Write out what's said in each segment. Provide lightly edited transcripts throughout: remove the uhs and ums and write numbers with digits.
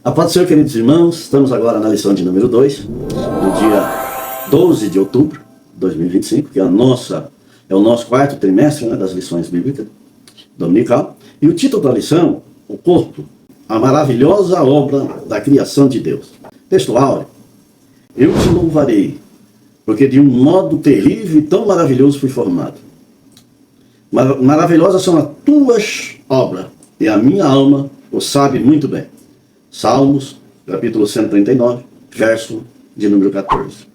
A paz do Senhor, queridos irmãos, estamos agora na lição de número 2, no dia 12 de outubro de 2025, que é o nosso quarto trimestre, né, das lições bíblicas dominical. E o título da lição, o corpo, a maravilhosa obra da criação de Deus. Texto áureo: eu te louvarei, porque de um modo terrível e tão maravilhoso fui formado. Maravilhosas são as tuas obras, e a minha alma o sabe muito bem. Salmos, capítulo 139, verso de número 14.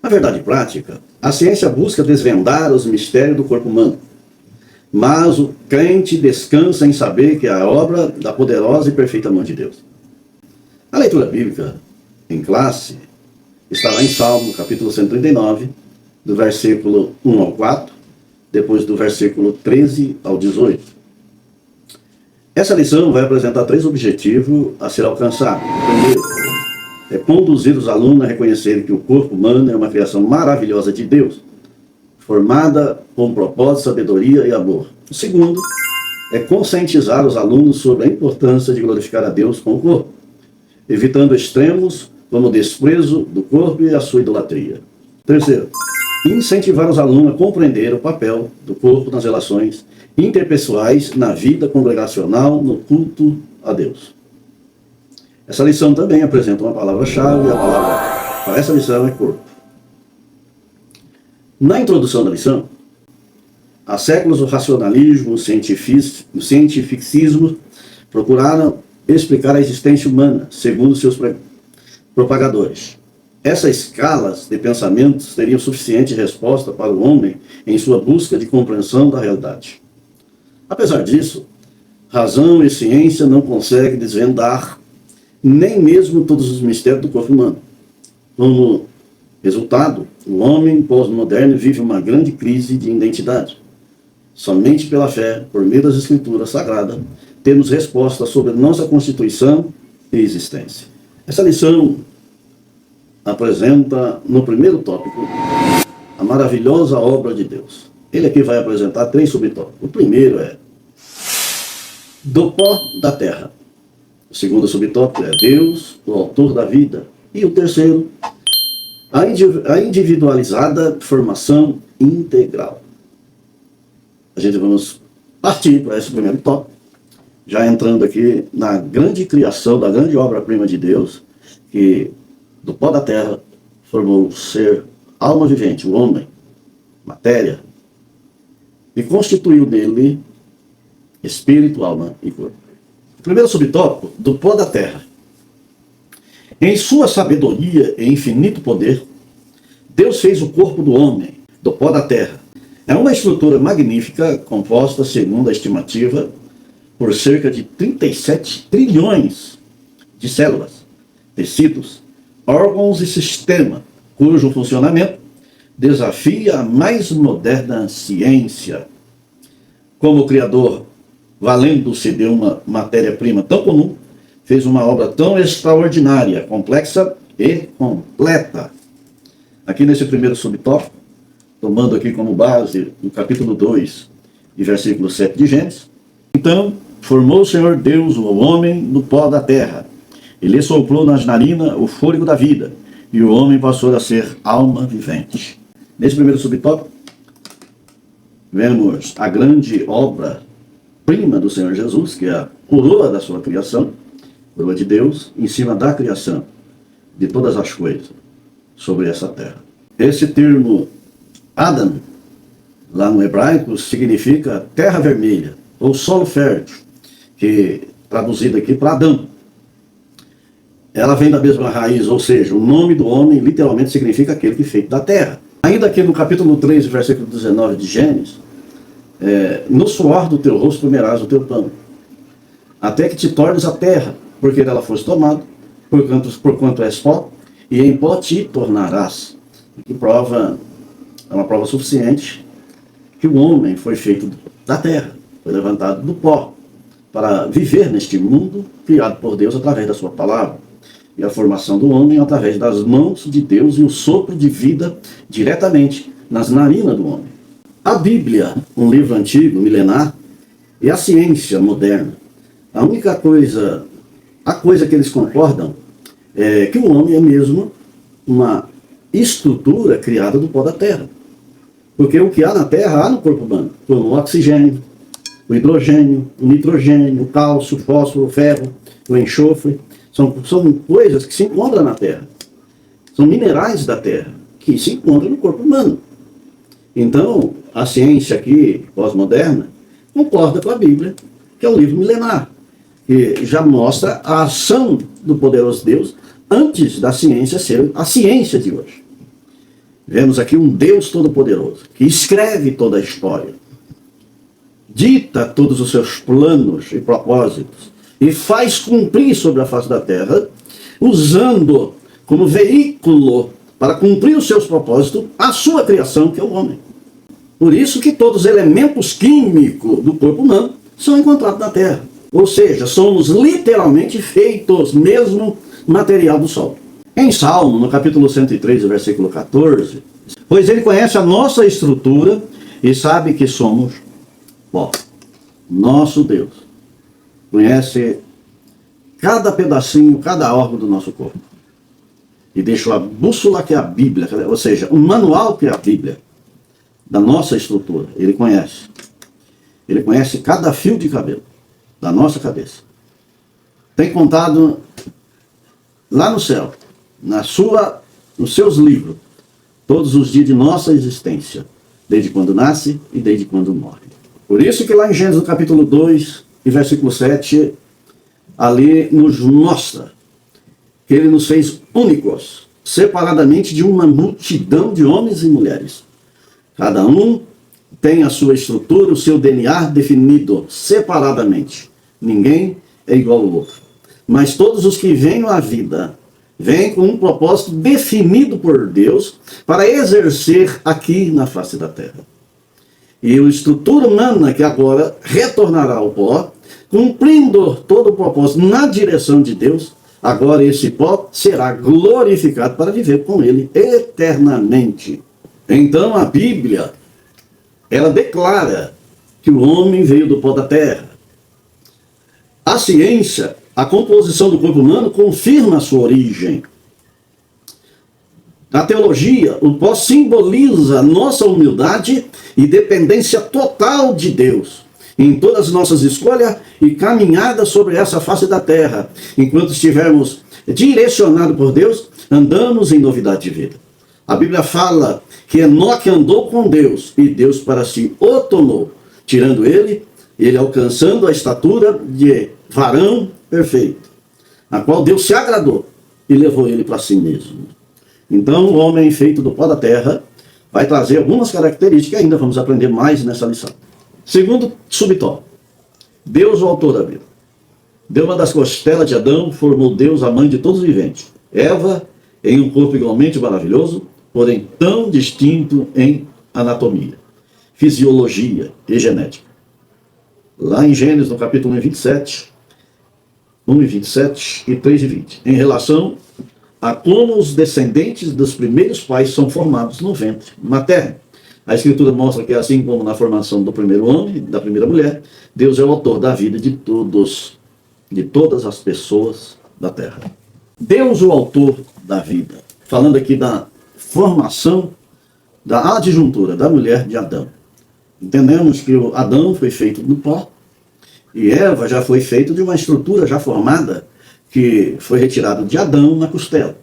Na verdade prática, a ciência busca desvendar os mistérios do corpo humano, mas o crente descansa em saber que é a obra da poderosa e perfeita mão de Deus. A leitura bíblica em classe está lá em Salmo, capítulo 139, do versículo 1 ao 4, depois do versículo 13 ao 18. Essa lição vai apresentar 3 objetivos a ser alcançados. O primeiro é conduzir os alunos a reconhecerem que o corpo humano é uma criação maravilhosa de Deus, formada com propósito, sabedoria e amor. O segundo é conscientizar os alunos sobre a importância de glorificar a Deus com o corpo, evitando extremos como o desprezo do corpo e a sua idolatria. Terceiro, incentivar os alunos a compreender o papel do corpo nas relações interpessoais, na vida congregacional, no culto a Deus. Essa lição também apresenta uma palavra-chave, e a palavra para essa lição é corpo. Na introdução da lição, há séculos o racionalismo, o cientificismo procuraram explicar a existência humana, segundo seus propagadores. Essas escalas de pensamentos seriam suficiente resposta para o homem em sua busca de compreensão da realidade. Apesar disso, razão e ciência não conseguem desvendar nem mesmo todos os mistérios do corpo humano. Como resultado, o homem pós-moderno vive uma grande crise de identidade. Somente pela fé, por meio das Escrituras Sagradas, temos resposta sobre nossa constituição e existência. Essa lição apresenta, no primeiro tópico, a maravilhosa obra de Deus. Ele aqui vai apresentar 3 subtópicos. O primeiro é do pó da terra. O segundo subtópico é Deus, o autor da vida. E o terceiro, a individualizada formação integral. A gente vamos partir para esse primeiro tópico, já entrando aqui na grande criação, da grande obra-prima de Deus, que do pó da terra formou o ser, alma vivente, o homem, matéria, e constituiu nele espírito, alma e corpo. O primeiro subtópico, do pó da terra. Em sua sabedoria e infinito poder, Deus fez o corpo do homem, do pó da terra. É uma estrutura magnífica, composta, segundo a estimativa, por cerca de 37 trilhões de células, tecidos, órgãos e sistema, cujo funcionamento desafia a mais moderna ciência. Como o Criador, valendo-se de uma matéria-prima tão comum, fez uma obra tão extraordinária, complexa e completa. Aqui nesse primeiro subtópico, tomando aqui como base o capítulo 2 e versículo 7 de Gênesis: então formou o Senhor Deus o homem no pó da terra, e lhe soprou nas narinas o fôlego da vida, e o homem passou a ser alma vivente. Nesse primeiro subtópico, vemos a grande obra-prima do Senhor Jesus, que é a coroa da sua criação, coroa de Deus, em cima da criação de todas as coisas sobre essa terra. Esse termo Adam, lá no hebraico, significa terra vermelha, ou solo fértil, que traduzido aqui para Adão. Ela vem da mesma raiz, ou seja, o nome do homem literalmente significa aquele que é feito da terra. Ainda aqui no capítulo 3, versículo 19 de Gênesis, no suor do teu rosto comerás o teu pão, até que te tornes a terra, porque dela foste tomado, porquanto és pó, e em pó te tornarás. Que prova, é uma prova suficiente que o homem foi feito da terra, foi levantado do pó, para viver neste mundo criado por Deus através da sua palavra. E a formação do homem através das mãos de Deus e o sopro de vida diretamente nas narinas do homem. A Bíblia, um livro antigo, milenar, e a ciência moderna. A única coisa a coisa que eles concordam é que o homem é mesmo uma estrutura criada do pó da terra. Porque o que há na terra, há no corpo humano. O oxigênio, o hidrogênio, o nitrogênio, o cálcio, o fósforo, o ferro, o enxofre. São coisas que se encontram na terra. São minerais da terra que se encontram no corpo humano. Então, a ciência aqui, pós-moderna, concorda com a Bíblia, que é um livro milenar, que já mostra a ação do poderoso Deus antes da ciência ser a ciência de hoje. Vemos aqui um Deus todo-poderoso, que escreve toda a história, dita todos os seus planos e propósitos, e faz cumprir sobre a face da terra, usando como veículo para cumprir os seus propósitos a sua criação, que é o homem. Por isso que todos os elementos químicos do corpo humano são encontrados na terra. Ou seja, somos literalmente feitos mesmo material do sol. Em Salmo, no capítulo 103, versículo 14, pois ele conhece a nossa estrutura e sabe que somos pó. Nosso Deus conhece cada pedacinho, cada órgão do nosso corpo. E deixou a bússola que é a Bíblia, ou seja, o manual que é a Bíblia, da nossa estrutura. Ele conhece. Ele conhece cada fio de cabelo da nossa cabeça. Tem contado lá no céu, nos seus livros, todos os dias de nossa existência, desde quando nasce e desde quando morre. Por isso que lá em Gênesis capítulo 2 e versículo 7, ali nos mostra que ele nos fez únicos, separadamente de uma multidão de homens e mulheres. Cada um tem a sua estrutura, o seu DNA definido separadamente. Ninguém é igual ao outro. Mas todos os que vêm à vida, vêm com um propósito definido por Deus para exercer aqui na face da terra. E a estrutura humana que agora retornará ao pó, cumprindo todo o propósito na direção de Deus, agora esse pó será glorificado para viver com ele eternamente. Então a Bíblia, ela declara que o homem veio do pó da terra. A ciência, a composição do corpo humano confirma a sua origem. Na teologia, o pó simboliza nossa humildade e dependência total de Deus em todas as nossas escolhas e caminhadas sobre essa face da terra. Enquanto estivermos direcionados por Deus, andamos em novidade de vida. A Bíblia fala que Enoque andou com Deus e Deus para si o tomou, tirando ele alcançando a estatura de varão perfeito, a qual Deus se agradou e levou ele para si mesmo. Então o homem feito do pó da terra vai trazer algumas características que ainda vamos aprender mais nessa lição. Segundo subtópico, Deus o autor da vida. De uma das costelas de Adão formou Deus a mãe de todos os viventes. Eva em um corpo igualmente maravilhoso, porém tão distinto em anatomia, fisiologia e genética. Lá em Gênesis, no capítulo 1 e 27 e 3 e 20, em relação a como os descendentes dos primeiros pais são formados no ventre materno. A Escritura mostra que assim como na formação do primeiro homem e da primeira mulher, Deus é o autor da vida de todas as pessoas da terra. Deus o autor da vida. Falando aqui da formação, da adjuntura da mulher de Adão. Entendemos que o Adão foi feito do pó e Eva já foi feita de uma estrutura já formada que foi retirado de Adão na costela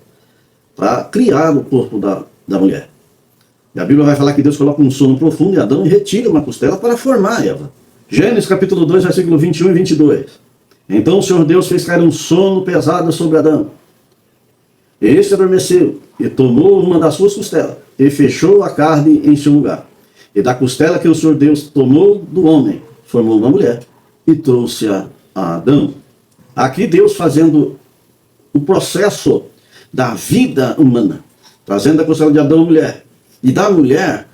para criar o corpo da mulher. E a Bíblia vai falar que Deus coloca um sono profundo em Adão e retira uma costela para formar Eva. Gênesis capítulo 2, versículo 21 e 22. Então o Senhor Deus fez cair um sono pesado sobre Adão. Este adormeceu e tomou uma das suas costelas e fechou a carne em seu lugar. E da costela que o Senhor Deus tomou do homem, formou uma mulher e trouxe-a a Adão. Aqui Deus fazendo o processo da vida humana, trazendo da costela de Adão a mulher. E da mulher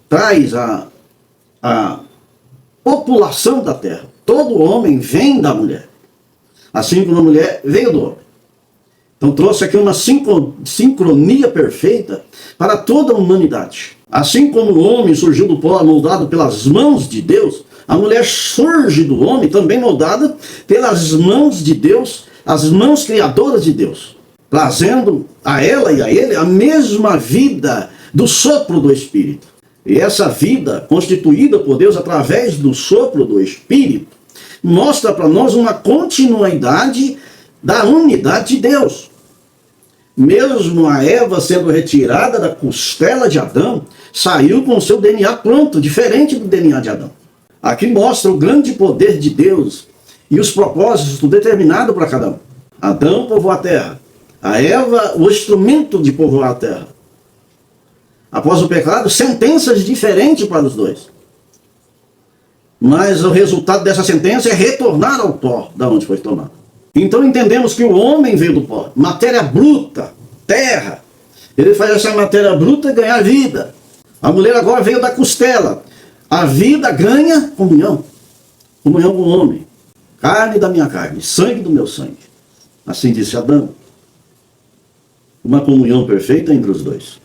traz a população da terra. Todo homem vem da mulher, assim como a mulher veio do homem. Então trouxe aqui uma sincronia perfeita para toda a humanidade. Assim como o homem surgiu do pó moldado pelas mãos de Deus, a mulher surge do homem também moldada pelas mãos de Deus, as mãos criadoras de Deus, trazendo a ela e a ele a mesma vida do sopro do Espírito. E essa vida, constituída por Deus através do sopro do Espírito, mostra para nós uma continuidade da unidade de Deus. Mesmo a Eva sendo retirada da costela de Adão, saiu com o seu DNA pronto, diferente do DNA de Adão. Aqui mostra o grande poder de Deus e os propósitos determinados para cada um. Adão povoou a terra, a Eva o instrumento de povoar a terra. Após o pecado, sentenças diferentes para os dois. Mas o resultado dessa sentença é retornar ao pó, da onde foi tomado. Então entendemos que o homem veio do pó, matéria bruta, terra. Ele faz essa matéria bruta ganhar vida. A mulher agora veio da costela. A vida ganha comunhão. Comunhão com o homem. Carne da minha carne, sangue do meu sangue. Assim disse Adão. Uma comunhão perfeita entre os dois.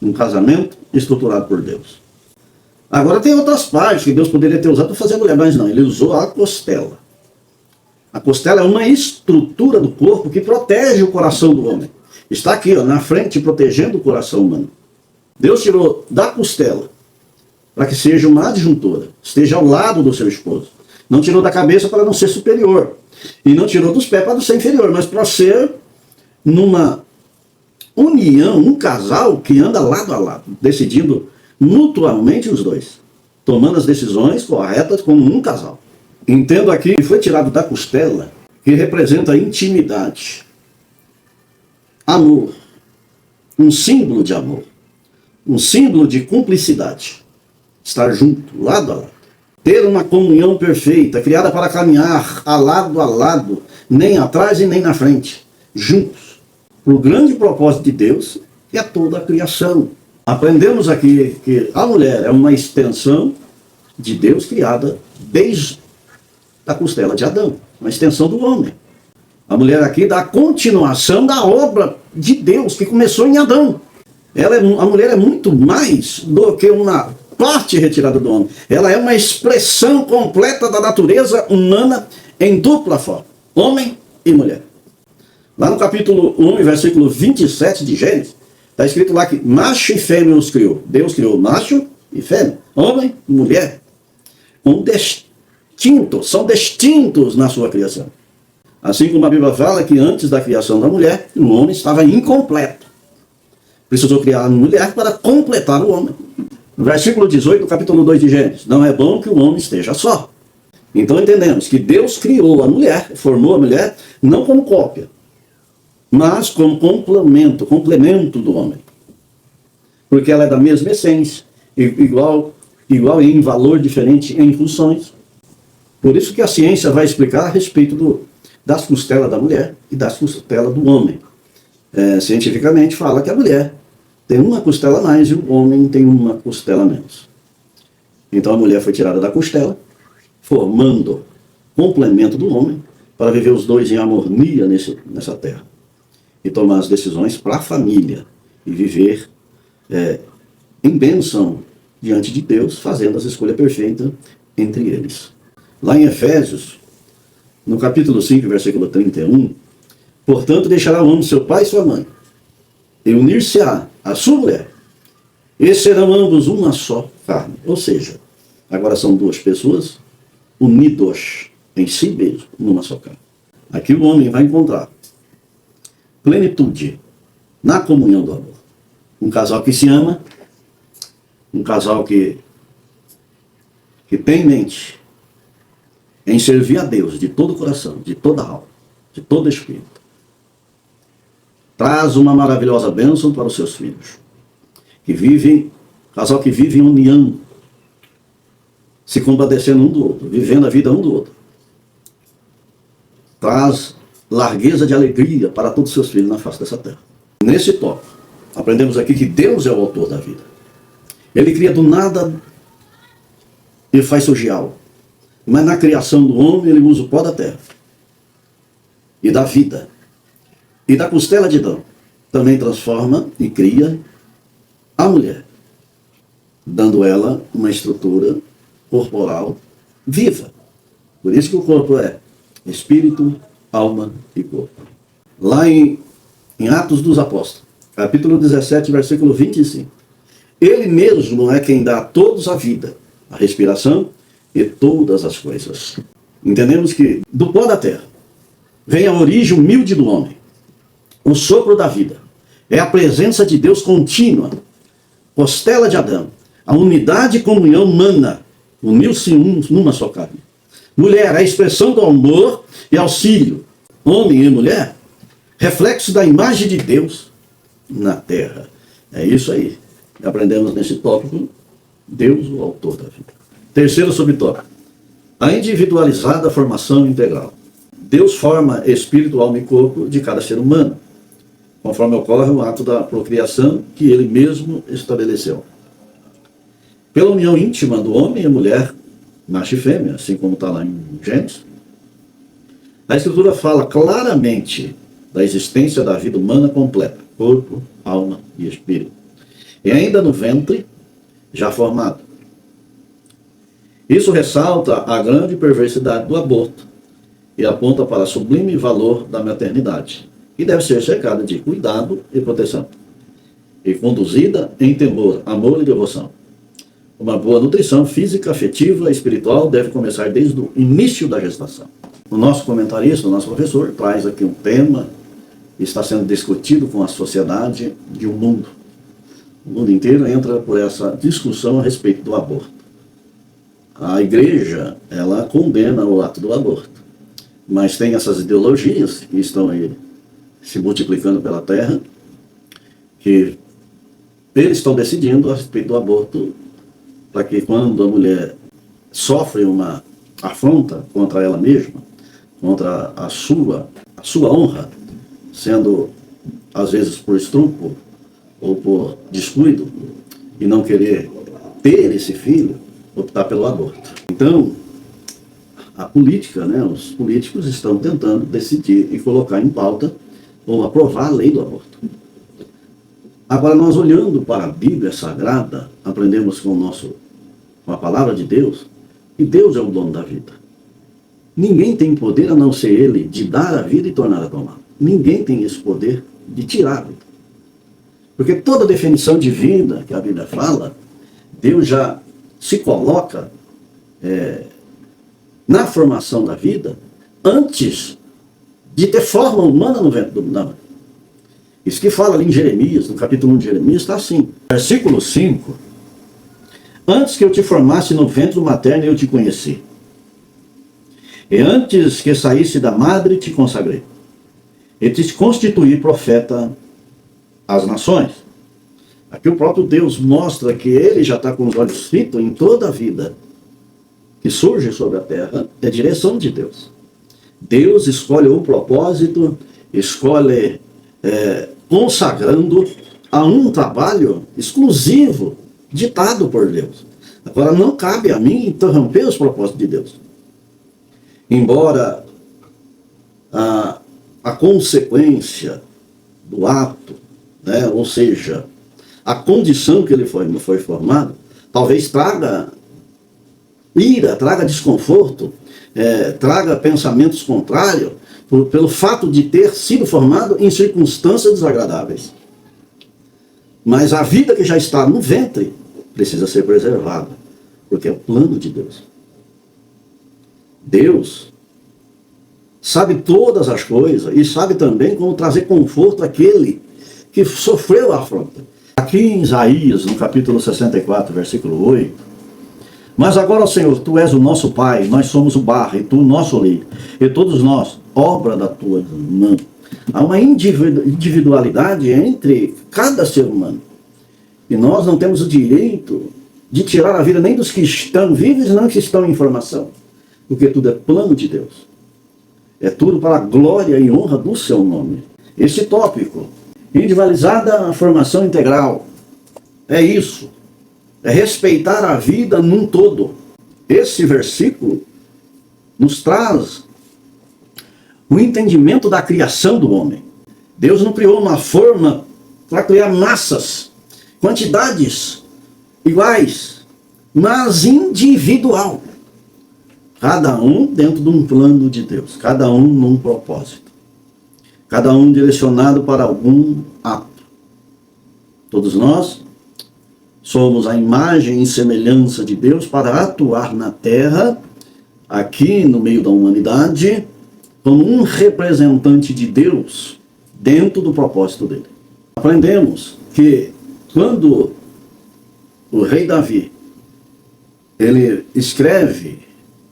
Um casamento estruturado por Deus. Agora tem outras partes que Deus poderia ter usado para fazer a mulher, mas não. Ele usou a costela. A costela é uma estrutura do corpo que protege o coração do homem. Está aqui, ó, na frente, protegendo o coração humano. Deus tirou da costela para que seja uma adjuntora, esteja ao lado do seu esposo. Não tirou da cabeça para não ser superior. E não tirou dos pés para não ser inferior, mas para ser numa união, um casal que anda lado a lado, decidindo mutuamente os dois, tomando as decisões corretas como um casal. Entendo aqui que foi tirado da costela, que representa intimidade, amor, um símbolo de amor, um símbolo de cumplicidade, estar junto, lado a lado, ter uma comunhão perfeita, criada para caminhar a lado, nem atrás e nem na frente, juntos, para o grande propósito de Deus, que é toda a criação. Aprendemos aqui que a mulher é uma extensão de Deus criada desde a costela de Adão, uma extensão do homem. A mulher aqui dá a continuação da obra de Deus que começou em Adão. A mulher é muito mais do que uma parte retirada do homem. Ela é uma expressão completa da natureza humana em dupla forma, homem e mulher. Lá no capítulo 1, versículo 27 de Gênesis, está escrito lá que macho e fêmea os criou. Deus criou macho e fêmea, homem e mulher. São distintos na sua criação. Assim como a Bíblia fala que antes da criação da mulher, o homem estava incompleto. Precisou criar a mulher para completar o homem. No versículo 18 do capítulo 2 de Gênesis, não é bom que o homem esteja só. Então entendemos que Deus criou a mulher, formou a mulher, não como cópia, mas como complemento do homem. Porque ela é da mesma essência, igual em valor, diferente em funções. Por isso que a ciência vai explicar a respeito das costelas da mulher e das costelas do homem. Cientificamente fala que a mulher tem uma costela a mais e o homem tem uma costela a menos. Então a mulher foi tirada da costela, formando complemento do homem, para viver os dois em harmonia nessa terra. E tomar as decisões para a família. E viver em bênção diante de Deus, fazendo as escolhas perfeitas entre eles. Lá em Efésios, no capítulo 5, versículo 31, portanto deixará o homem seu pai e sua mãe, e unir-se-á a sua mulher, e serão ambos uma só carne. Ou seja, agora são duas pessoas unidos em si mesmo, numa só carne. Aqui o homem vai encontrar plenitude na comunhão do amor. Um casal que se ama, um casal que tem em mente em servir a Deus de todo o coração, de toda a alma, de todo o espírito. Traz uma maravilhosa bênção para os seus filhos, casal que vive em união, se compadecendo um do outro, vivendo a vida um do outro. Traz largueza de alegria para todos os seus filhos na face dessa terra. Nesse tópico, aprendemos aqui que Deus é o autor da vida. Ele cria do nada e faz surgir algo. Mas na criação do homem, ele usa o pó da terra e da vida. E da costela de Adão, também transforma e cria a mulher. dando ela uma estrutura corporal viva. Por isso que o corpo é espírito, alma e corpo. Lá em Atos dos Apóstolos, capítulo 17, versículo 25. Ele mesmo é quem dá a todos a vida, a respiração e todas as coisas. Entendemos que do pó da terra vem a origem humilde do homem, o sopro da vida. É a presença de Deus contínua, costela de Adão, a unidade e comunhão humana, uniu-se numa só carne. Mulher, a expressão do amor e auxílio. Homem e mulher, reflexo da imagem de Deus na terra. É isso aí. Aprendemos nesse tópico, Deus, o autor da vida. Terceiro subtópico, a individualizada formação integral. Deus forma espírito, alma e corpo de cada ser humano, conforme ocorre o ato da procriação que ele mesmo estabeleceu. Pela união íntima do homem e mulher, macho e fêmea, assim como está lá em Gênesis, a Escritura fala claramente da existência da vida humana completa, corpo, alma e espírito. E ainda no ventre, já formado. Isso ressalta a grande perversidade do aborto e aponta para o sublime valor da maternidade, que deve ser cercada de cuidado e proteção, e conduzida em temor, amor e devoção. Uma boa nutrição física, afetiva e espiritual deve começar desde o início da gestação. O nosso comentarista, o nosso professor, traz aqui um tema que está sendo discutido com a sociedade de um mundo. O mundo inteiro entra por essa discussão a respeito do aborto. A igreja, ela condena o ato do aborto, mas tem essas ideologias que estão aí se multiplicando pela terra, que eles estão decidindo a respeito do aborto, para que quando a mulher sofre uma afronta contra ela mesma, contra a sua honra, sendo às vezes por estupro ou por descuido, e não querer ter esse filho, optar pelo aborto. Então, a política, os políticos estão tentando decidir e colocar em pauta ou aprovar a lei do aborto. Agora, nós olhando para a Bíblia Sagrada, aprendemos com a palavra de Deus, que Deus é o dono da vida. Ninguém tem poder a não ser Ele de dar a vida e tornar a tomar. Ninguém tem esse poder de tirar a vida. Porque toda definição de vida que a Bíblia fala, Deus já se coloca na formação da vida antes de ter forma humana no ventre da mãe. Isso que fala ali em Jeremias, no capítulo 1 de Jeremias, está assim. Versículo 5. Antes que eu te formasse no ventre materno, eu te conheci. E antes que saísse da madre, te consagrei. E te constituí profeta às nações. Aqui o próprio Deus mostra que Ele já está com os olhos fitos em toda a vida que surge sobre a terra, é a direção de Deus. Deus escolhe um propósito, escolhe consagrando a um trabalho exclusivo, ditado por Deus. Agora, não cabe a mim interromper os propósitos de Deus. Embora a consequência do ato, ou seja, a condição que ele foi formado, talvez traga ira, traga desconforto, traga pensamentos contrários, pelo fato de ter sido formado em circunstâncias desagradáveis. Mas a vida que já está no ventre precisa ser preservada, porque é o plano de Deus. Deus sabe todas as coisas e sabe também como trazer conforto àquele que sofreu a afronta. Aqui em Isaías, no capítulo 64, versículo 8, mas agora, Senhor, Tu és o nosso Pai, nós somos o barro, e Tu o nosso oleiro, e todos nós, obra da Tua mão. Há uma individualidade entre cada ser humano. E nós não temos o direito de tirar a vida nem dos que estão vivos, nem dos que estão em formação. Porque tudo é plano de Deus. É tudo para a glória e honra do Seu nome. Esse tópico, individualizada a formação integral, é isso. É respeitar a vida num todo. Esse versículo nos traz o entendimento da criação do homem. Deus não criou uma forma para criar massas, quantidades iguais, mas individual. Cada um dentro de um plano de Deus, cada um num propósito, cada um direcionado para algum ato. Todos nós somos a imagem e semelhança de Deus para atuar na terra, aqui no meio da humanidade, como um representante de Deus dentro do propósito dele. Aprendemos que quando o rei Davi, ele escreve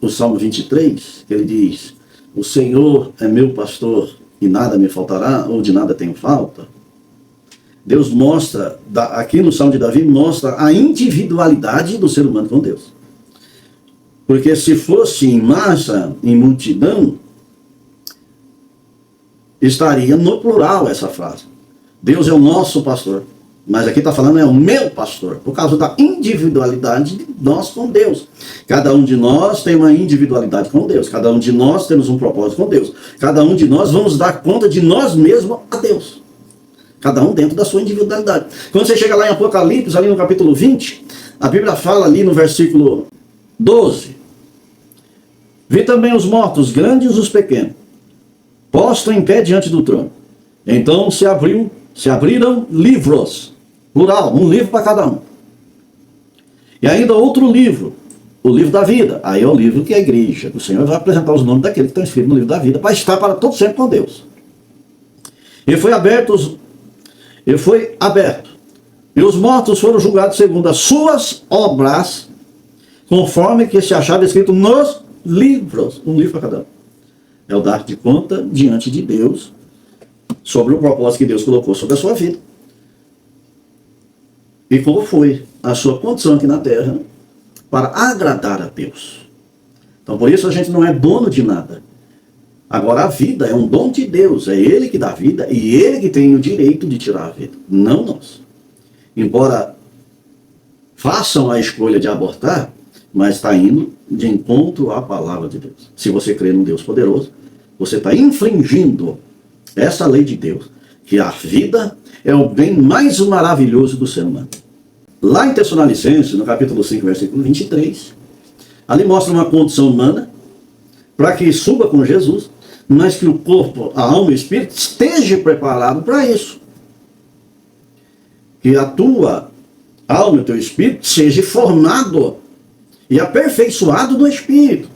o Salmo 23, ele diz: o Senhor é meu pastor e nada me faltará, ou de nada tenho falta. Deus mostra, aqui no Salmo de Davi, mostra a individualidade do ser humano com Deus. Porque se fosse em massa, em multidão, estaria no plural essa frase. Deus é o nosso pastor. Mas aqui está falando é o meu pastor, por causa da individualidade de nós com Deus. Cada um de nós tem uma individualidade com Deus. Cada um de nós temos um propósito com Deus. Cada um de nós vamos dar conta de nós mesmos a Deus. Cada um dentro da sua individualidade. Quando você chega lá em Apocalipse, ali no capítulo 20, a Bíblia fala ali no versículo 12. Vi também os mortos, grandes e os pequenos, postos em pé diante do trono. Então se abriram livros, plural, um livro para cada um. E ainda outro livro, o livro da vida. Aí é o livro que a igreja, o Senhor vai apresentar os nomes daqueles que estão escritos no livro da vida, para estar para todo sempre com Deus. E foi aberto, e os mortos foram julgados segundo as suas obras, conforme que se achava escrito nos livros, um livro para cada um. É o dar de conta diante de Deus sobre o propósito que Deus colocou sobre a sua vida. E qual foi a sua condição aqui na terra para agradar a Deus. Então por isso a gente não é dono de nada. Agora a vida é um dom de Deus, é Ele que dá vida e Ele que tem o direito de tirar a vida, não nós. Embora façam a escolha de abortar, mas está indo de encontro à palavra de Deus. Se você crê num Deus poderoso, você está infringindo essa lei de Deus, que a vida é o bem mais maravilhoso do ser humano. Lá em Tessalonicenses, no capítulo 5, versículo 23, ali mostra uma condição humana para que suba com Jesus, mas que o corpo, a alma e o espírito esteja preparado para isso. Que a tua alma e o teu espírito seja formado e aperfeiçoado no espírito,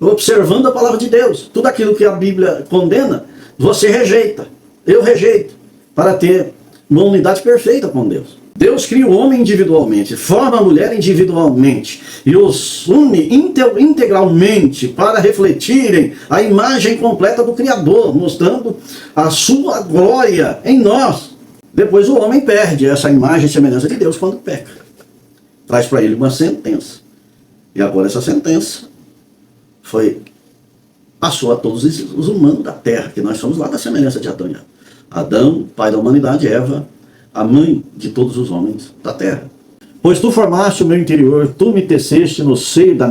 observando a palavra de Deus. Tudo aquilo que a Bíblia condena, você rejeita, eu rejeito, para ter uma unidade perfeita com Deus. Deus cria o homem individualmente, forma a mulher individualmente e os une integralmente para refletirem a imagem completa do Criador, mostrando a sua glória em nós. Depois o homem perde essa imagem e semelhança de Deus quando peca. Traz para ele uma sentença. E agora essa sentença passou a todos os humanos da terra, que nós somos lá da semelhança de Adão e Eva. Adão, pai da humanidade, Eva, a mãe de todos os homens da terra. Pois tu formaste o meu interior, tu me teceste no seio de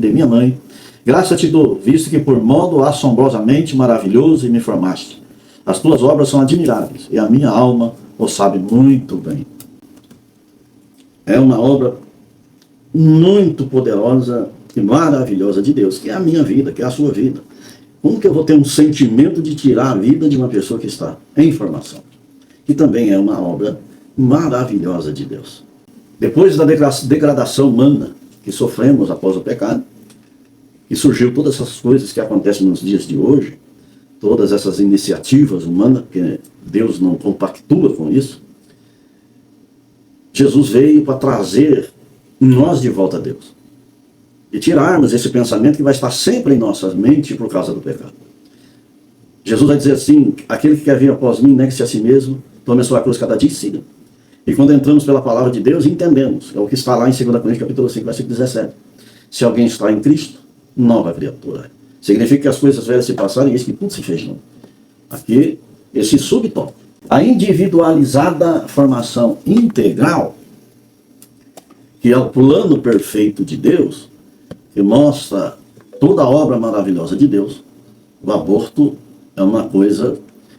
minha mãe. Graça te dou, visto que por modo assombrosamente maravilhoso me formaste. As tuas obras são admiráveis, e a minha alma o sabe muito bem. É uma obra muito poderosa e maravilhosa de Deus, que é a minha vida, que é a sua vida. Como que eu vou ter um sentimento de tirar a vida de uma pessoa que está em formação? Que também é uma obra maravilhosa de Deus. Depois da degradação humana que sofremos após o pecado, que surgiu todas essas coisas que acontecem nos dias de hoje, todas essas iniciativas humanas, que Deus não compactua com isso, Jesus veio para trazer nós de volta a Deus. E tirarmos esse pensamento que vai estar sempre em nossas mentes por causa do pecado. Jesus vai dizer assim: aquele que quer vir após mim, negue-se a si mesmo, tome a sua cruz cada dia e siga. E quando entramos pela palavra de Deus, entendemos. É o que está lá em 2 Coríntios capítulo 5, versículo 17. Se alguém está em Cristo, nova criatura. Significa que as coisas velhas se passaram e eis que tudo se fez novo. Aqui, esse subtópico. A individualizada formação integral, que é o plano perfeito de Deus, que mostra toda a obra maravilhosa de Deus. O aborto é uma coisa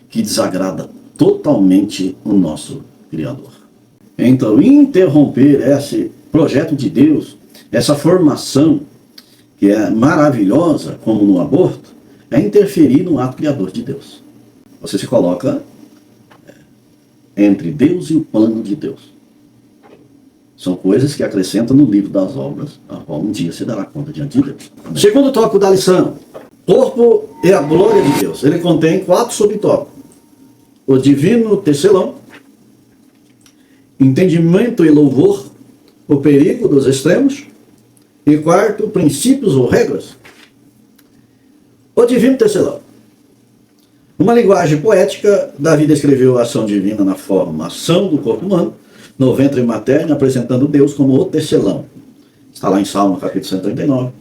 que desagrada totalmente o nosso Criador. Então, interromper esse projeto de Deus, essa formação que é maravilhosa, como no aborto, é interferir no ato criador de Deus. Você se coloca entre Deus e o plano de Deus. São coisas que acrescentam no livro das obras, a qual um dia se dará conta diante de Deus. O segundo tópico da lição: corpo é a glória de Deus. Ele contém 4 subtópicos: o divino tecelão, entendimento e louvor, o perigo dos extremos, e quarto, princípios ou regras. O divino tecelão. Uma linguagem poética, Davi descreveu a ação divina na formação do corpo humano, no ventre materno, apresentando Deus como o tecelão. Está lá em Salmo, capítulo 139,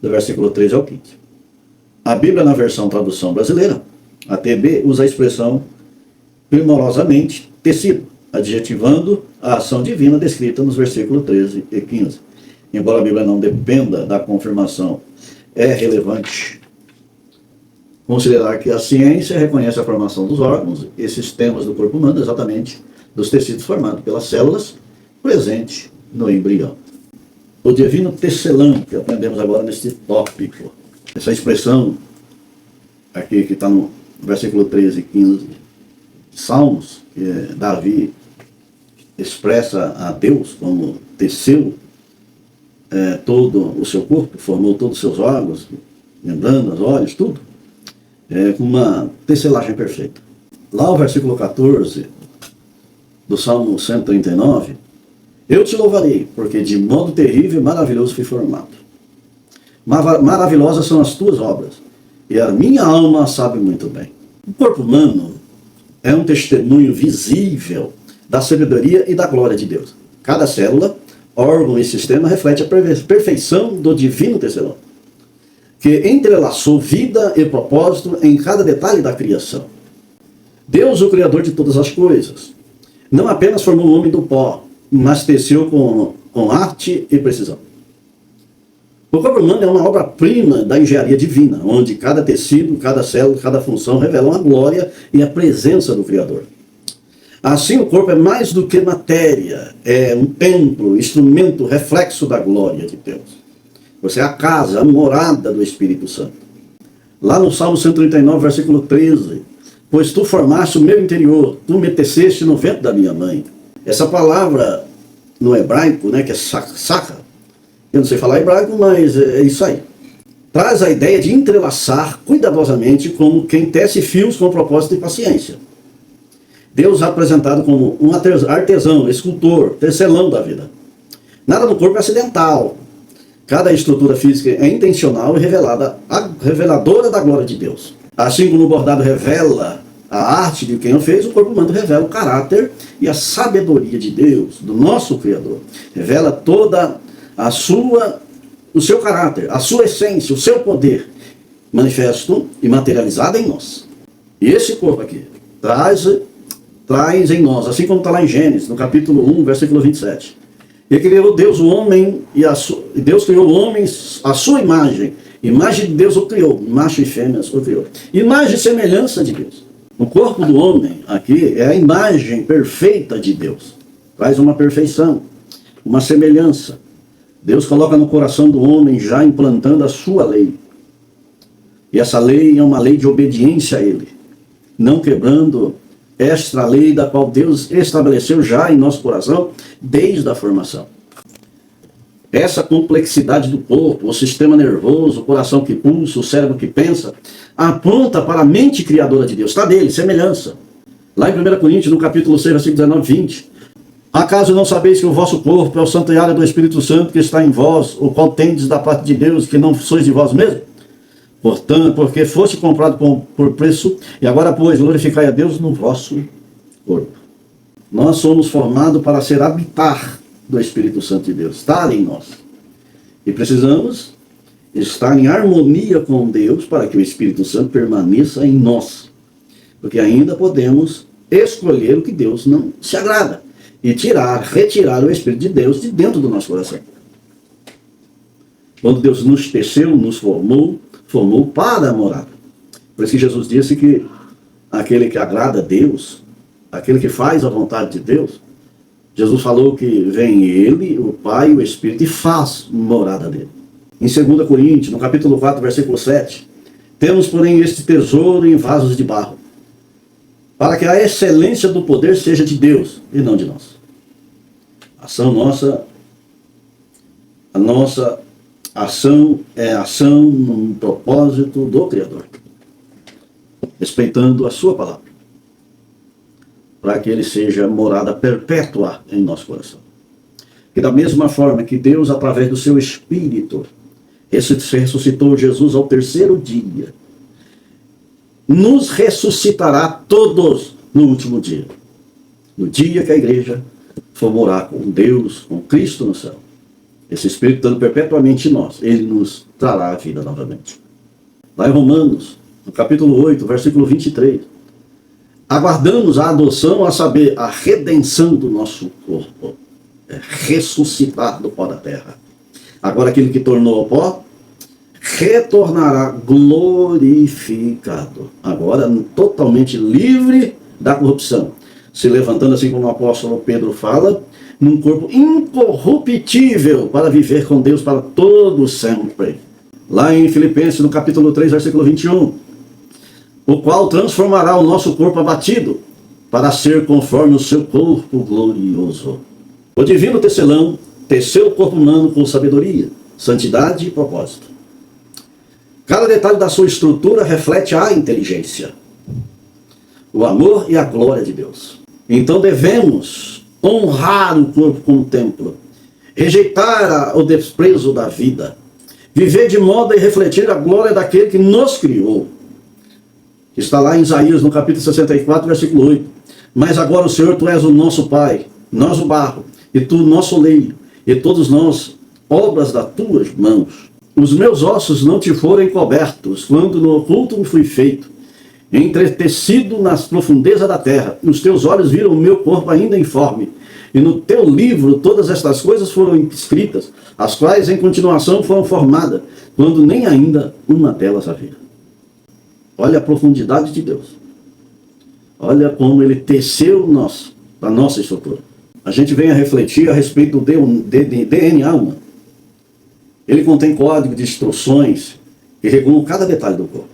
do versículo 13 ao 15. A Bíblia, na versão tradução brasileira, a TB, usa a expressão primorosamente tecido, adjetivando a ação divina descrita nos versículos 13 e 15. Embora a Bíblia não dependa da confirmação, é relevante considerar que a ciência reconhece a formação dos órgãos e sistemas do corpo humano exatamente dos tecidos formados pelas células presentes no embrião. O divino tecelão, que aprendemos agora neste tópico, essa expressão aqui que está no versículo 13 e 15 de Salmos, que Davi expressa a Deus como teceu todo o seu corpo, formou todos os seus órgãos, membranas, olhos, tudo, com uma tecelagem perfeita. Lá o versículo 14 do Salmo 139, eu te louvarei, porque de modo terrível e maravilhoso fui formado. Maravilhosas são as tuas obras, e a minha alma sabe muito bem. O corpo humano é um testemunho visível da sabedoria e da glória de Deus. Cada célula, órgão e sistema reflete a perfeição do divino tecelão, que entrelaçou vida e propósito em cada detalhe da criação. Deus, o Criador de todas as coisas, não apenas formou o homem do pó, mas teceu com arte e precisão. O corpo humano é uma obra-prima da engenharia divina, onde cada tecido, cada célula, cada função revelam a glória e a presença do Criador. Assim, o corpo é mais do que matéria, é um templo, instrumento, reflexo da glória de Deus. Você é a casa, a morada do Espírito Santo. Lá no Salmo 139, versículo 13, pois tu formaste o meu interior, tu me teceste no ventre da minha mãe. Essa palavra no hebraico, que é saca, eu não sei falar hebraico, mas é isso aí. Traz a ideia de entrelaçar cuidadosamente como quem tece fios com propósito e paciência. Deus é apresentado como um artesão, escultor, tecelão da vida. Nada no corpo é acidental. Cada estrutura física é intencional e reveladora da glória de Deus. Assim como o bordado revela a arte de quem o fez, o corpo humano revela o caráter e a sabedoria de Deus, do nosso Criador. Revela toda o seu caráter, a sua essência, o seu poder, manifesto e materializado em nós. E esse corpo aqui traz em nós, assim como está lá em Gênesis, no capítulo 1, versículo 27. E criou Deus o homem, Deus criou o homem à sua imagem. Imagem de Deus o criou, macho e fêmea o criou. Imagem e semelhança de Deus. O corpo do homem aqui é a imagem perfeita de Deus. Traz uma perfeição, uma semelhança. Deus coloca no coração do homem já implantando a sua lei. E essa lei é uma lei de obediência a Ele, não quebrando esta lei da qual Deus estabeleceu já em nosso coração desde a formação. Essa complexidade do corpo, o sistema nervoso, o coração que pulsa, o cérebro que pensa, aponta para a mente criadora de Deus. Está dele, semelhança. Lá em 1 Coríntios, no capítulo 6, versículo 19 e 20. Acaso não sabeis que o vosso corpo é o santuário do Espírito Santo que está em vós, o qual tendes da parte de Deus, que não sois de vós mesmos? Portanto, porque foste comprado por preço, e agora, pois, glorificai a Deus no vosso corpo. Nós somos formados para ser habitar do Espírito Santo de Deus, estar em nós. E precisamos estar em harmonia com Deus para que o Espírito Santo permaneça em nós. Porque ainda podemos escolher o que Deus não se agrada e retirar o Espírito de Deus de dentro do nosso coração. Quando Deus nos teceu, nos formou para a morada. Por isso que Jesus disse que aquele que agrada a Deus, aquele que faz a vontade de Deus, Jesus falou que vem ele, o Pai e o Espírito e faz morada dele. Em 2 Coríntios, no capítulo 4, versículo 7, temos, porém, este tesouro em vasos de barro, para que a excelência do poder seja de Deus e não de nós. A nossa ação é ação num propósito do Criador, respeitando a sua palavra, para que ele seja morada perpétua em nosso coração. E da mesma forma que Deus, através do seu Espírito, ressuscitou Jesus ao terceiro dia, nos ressuscitará todos no último dia. No dia que a igreja for morar com Deus, com Cristo no céu. Esse Espírito estando perpetuamente em nós, ele nos trará a vida novamente. Lá em Romanos, no capítulo 8, versículo 23, aguardamos a adoção, a saber, a redenção do nosso corpo, ressuscitar do pó da terra. Agora aquele que tornou ao pó, retornará glorificado, agora totalmente livre da corrupção, se levantando, assim como o apóstolo Pedro fala, num corpo incorruptível, para viver com Deus para todo sempre. Lá em Filipenses, no capítulo 3, versículo 21, o qual transformará o nosso corpo abatido, para ser conforme o seu corpo glorioso. O divino tecelão teceu o corpo humano com sabedoria, santidade e propósito. Cada detalhe da sua estrutura reflete a inteligência, o amor e a glória de Deus. Então devemos honrar o corpo como templo, rejeitar o desprezo da vida, viver de modo a refletir a glória daquele que nos criou. Está lá em Isaías, no capítulo 64, versículo 8. Mas agora, o Senhor, tu és o nosso Pai, nós o barro, e tu o nosso oleiro, e todos nós, obras das tuas mãos. Os meus ossos não te foram encobertos, quando no oculto me fui feito, entretecido nas profundezas da terra. Os teus olhos viram o meu corpo ainda informe, e no teu livro todas estas coisas foram escritas, as quais em continuação foram formadas, quando nem ainda uma delas havia. Olha a profundidade de Deus. Olha como ele teceu a nossa estrutura. A gente vem a refletir a respeito do DNA humano. Ele contém código de instruções que regulam cada detalhe do corpo.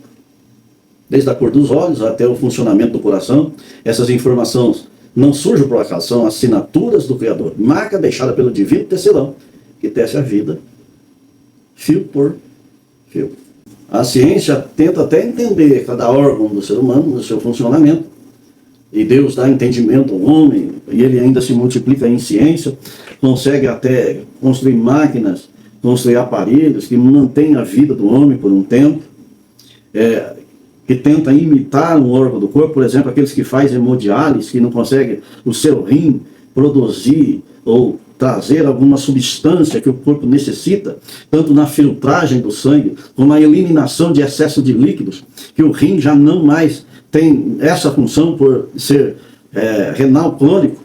Desde a cor dos olhos até o funcionamento do coração, essas informações não surgem por acaso, são assinaturas do Criador, marca deixada pelo divino tecelão, que tece a vida, fio por fio. A ciência tenta até entender cada órgão do ser humano, no seu funcionamento, e Deus dá entendimento ao homem, e ele ainda se multiplica em ciência, consegue até construir máquinas, construir aparelhos que mantêm a vida do homem por um tempo, que tenta imitar um órgão do corpo, por exemplo, aqueles que fazem hemodiálise, que não conseguem o seu rim produzir ou trazer alguma substância que o corpo necessita, tanto na filtragem do sangue, como na eliminação de excesso de líquidos, que o rim já não mais tem essa função por ser renal crônico.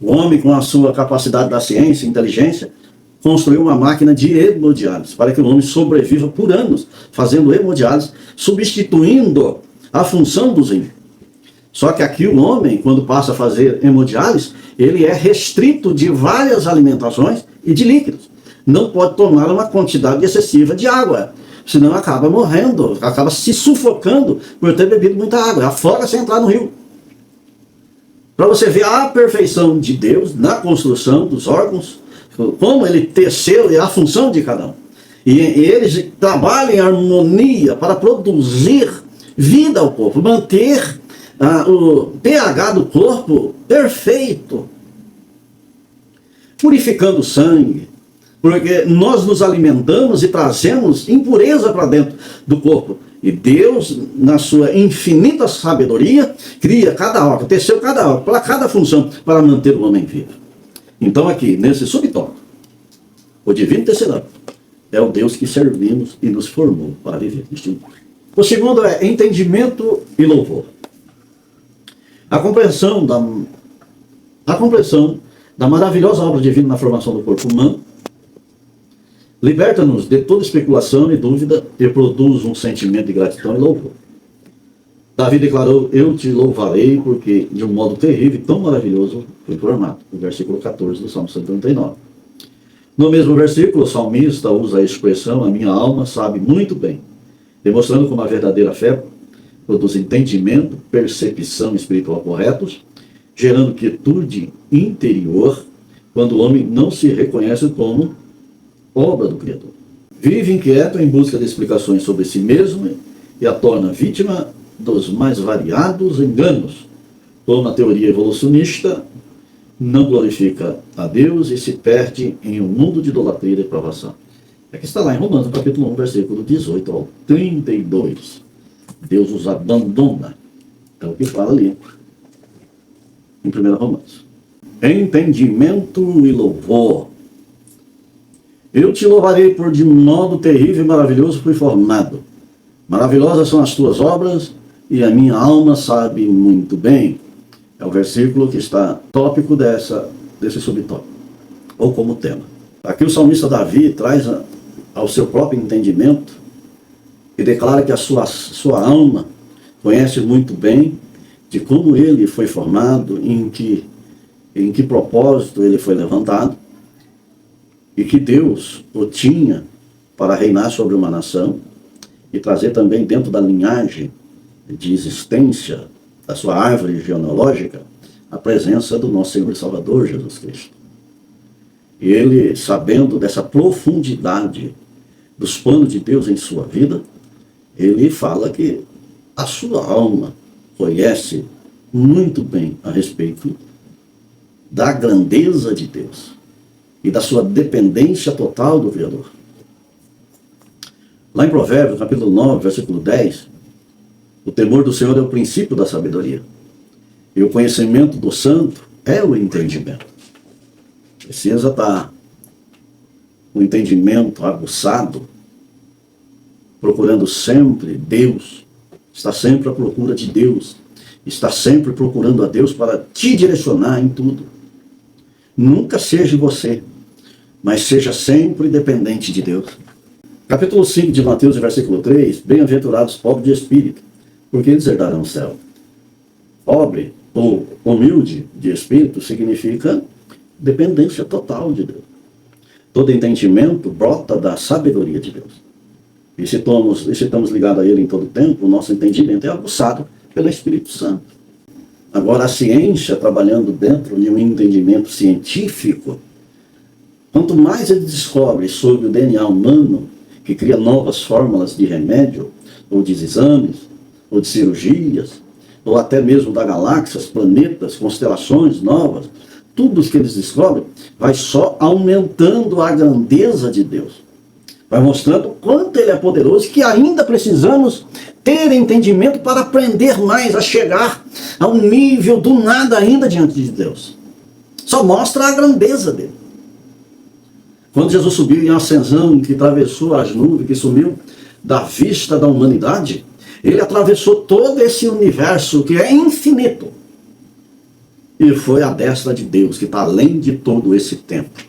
O homem, com a sua capacidade da ciência e inteligência, construiu uma máquina de hemodiálise, para que o homem sobreviva por anos, fazendo hemodiálise, substituindo a função do rim. Só que aqui o homem, quando passa a fazer hemodiálise, ele é restrito de várias alimentações e de líquidos. Não pode tomar uma quantidade excessiva de água, senão acaba morrendo, acaba se sufocando por ter bebido muita água, afoga sem entrar no rio. Para você ver a perfeição de Deus na construção dos órgãos, como ele teceu e a função de cada um. E eles trabalham em harmonia para produzir vida ao corpo, manter o pH do corpo perfeito, purificando o sangue, porque nós nos alimentamos e trazemos impureza para dentro do corpo. E Deus, na sua infinita sabedoria, cria cada órgão, teceu cada órgão, para cada função, para manter o homem vivo. Então aqui, nesse subtópico, o divino tecelão é o Deus que servimos e nos formou para viver neste mundo. O segundo é entendimento e louvor. A compreensão da maravilhosa obra divina na formação do corpo humano liberta-nos de toda especulação e dúvida e produz um sentimento de gratidão e louvor. Davi declarou: eu te louvarei porque de um modo terrível e tão maravilhoso fui formado. O versículo 14 do Salmo 139. No mesmo versículo, o salmista usa a expressão: a minha alma sabe muito bem, demonstrando como a verdadeira fé produz entendimento, percepção espiritual corretos, gerando quietude interior, quando o homem não se reconhece como obra do Criador. Vive inquieto em busca de explicações sobre si mesmo e a torna vítima dos mais variados enganos, como a teoria evolucionista não glorifica a Deus e se perde em um mundo de idolatria e depravação. Aqui está lá em Romanos, capítulo 1, versículo 18 ao 32. Deus os abandona. É o que fala ali em 1 Romanos. Entendimento e louvor. Eu te louvarei por de modo terrível e maravilhoso fui formado. Maravilhosas são as tuas obras e a minha alma sabe muito bem. É o versículo que está tópico desse subtópico, ou como tema. Aqui o salmista Davi traz ao seu próprio entendimento e declara que a sua alma conhece muito bem de como ele foi formado, em que propósito ele foi levantado, e que Deus o tinha para reinar sobre uma nação e trazer também dentro da linhagem de existência da sua árvore genealógica a presença do nosso Senhor e Salvador Jesus Cristo. E ele, sabendo dessa profundidade dos planos de Deus em sua vida, ele fala que a sua alma conhece muito bem a respeito da grandeza de Deus e da sua dependência total do Criador. Lá em Provérbios, capítulo 9, versículo 10, o temor do Senhor é o princípio da sabedoria, e o conhecimento do santo é o entendimento. Precisa estar o entendimento aguçado, procurando sempre Deus, está sempre à procura de Deus, está sempre procurando a Deus para te direcionar em tudo. Nunca seja você, mas seja sempre dependente de Deus. Capítulo 5 de Mateus, versículo 3, bem-aventurados pobres de espírito, porque eles herdarão o céu. Pobre ou humilde de espírito significa dependência total de Deus. Todo entendimento brota da sabedoria de Deus. E se estamos ligados a Ele em todo o tempo, o nosso entendimento é aguçado pelo Espírito Santo. Agora, a ciência, trabalhando dentro de um entendimento científico, quanto mais ele descobre sobre o DNA humano, que cria novas fórmulas de remédio, ou de exames, ou de cirurgias, ou até mesmo da galáxias, planetas, constelações novas, tudo que eles descobrem vai só aumentando a grandeza de Deus. Vai mostrando o quanto Ele é poderoso, que ainda precisamos ter entendimento para aprender mais, a chegar a um nível do nada ainda diante de Deus. Só mostra a grandeza dele. Quando Jesus subiu em ascensão, que atravessou as nuvens, que sumiu da vista da humanidade, Ele atravessou todo esse universo que é infinito. E foi à destra de Deus, que está além de todo esse tempo.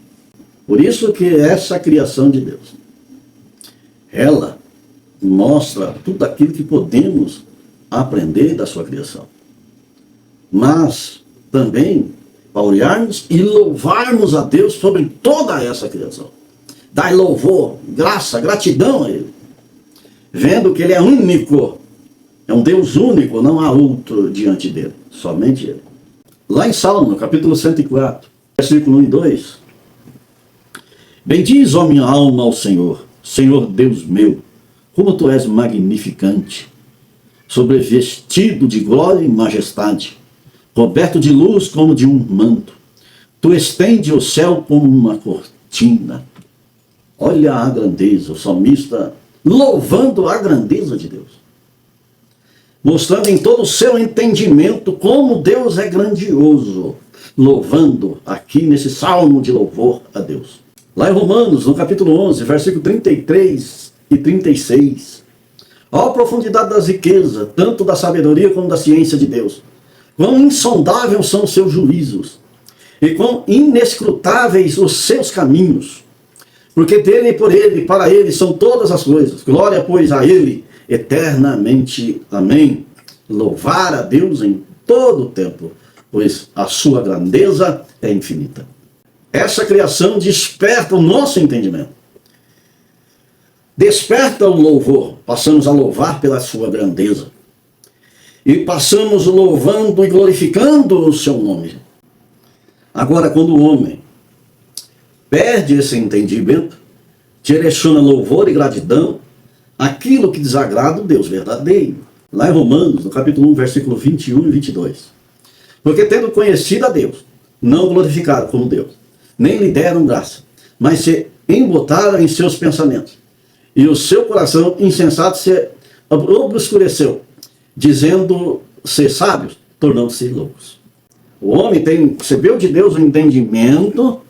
Por isso que essa criação de Deus, ela mostra tudo aquilo que podemos aprender da sua criação. Mas também para olharmos e louvarmos a Deus sobre toda essa criação. Dar louvor, graça, gratidão a Ele. Vendo que Ele é único. É um Deus único, não há outro diante dele. Somente Ele. Lá em Salmo, capítulo 104, versículo 1 e 2. Bendiz, ó minha alma, ao Senhor, Senhor Deus meu, como Tu és magnificante, sobrevestido de glória e majestade, coberto de luz como de um manto. Tu estende o céu como uma cortina. Olha a grandeza, o salmista louvando a grandeza de Deus. Mostrando em todo o seu entendimento como Deus é grandioso. Louvando aqui nesse salmo de louvor a Deus. Lá em Romanos, no capítulo 11, versículo 33 e 36. Ó a profundidade das riquezas, tanto da sabedoria como da ciência de Deus. Quão insondáveis são os seus juízos, e quão inescrutáveis os seus caminhos. Porque dele, por ele, para ele são todas as coisas. Glória, pois, a ele, eternamente. Amém. louvar a Deus em todo o tempo, pois a sua grandeza é infinita. Essa criação desperta o nosso entendimento. Desperta o louvor, passamos a louvar pela sua grandeza. E passamos louvando e glorificando o seu nome. Agora, quando o homem perde esse entendimento, direciona louvor e gratidão àquilo que desagrada o Deus verdadeiro. Lá em Romanos, no capítulo 1, versículo 21 e 22. Porque tendo conhecido a Deus, não glorificaram como Deus, nem lhe deram graça, mas se embotaram em seus pensamentos. E o seu coração insensato se obscureceu, dizendo ser sábios, tornando-se loucos. O homem recebeu de Deus o entendimento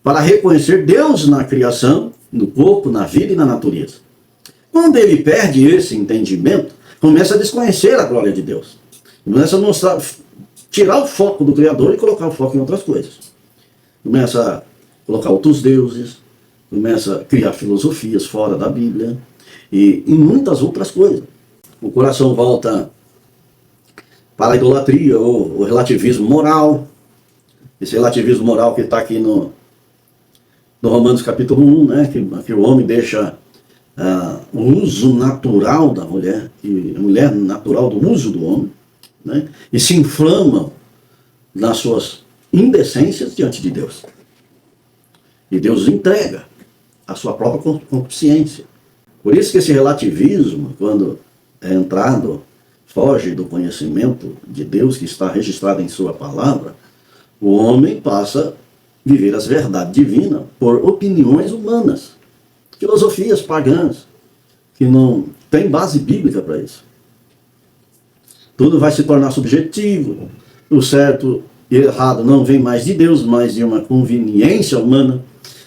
para reconhecer Deus na criação, no corpo, na vida e na natureza. Quando ele perde esse entendimento, começa a desconhecer a glória de Deus. Começa a tirar o foco do Criador e colocar o foco em outras coisas. Começa a colocar outros deuses, começa a criar filosofias fora da Bíblia e em muitas outras coisas. O coração volta para a idolatria ou o relativismo moral. Esse relativismo moral que está aqui no Romanos capítulo 1, né, que o homem deixa o uso natural da mulher, e a mulher natural do uso do homem, né, e se inflamam nas suas indecências diante de Deus. E Deus entrega a sua própria consciência. Por isso que esse relativismo, quando é entrado, foge do conhecimento de Deus que está registrado em sua palavra, o homem passa a viver as verdades divinas por opiniões humanas, filosofias pagãs, que não tem base bíblica para isso. Tudo vai se tornar subjetivo, o certo e errado não vem mais de Deus, mas de uma conveniência humana.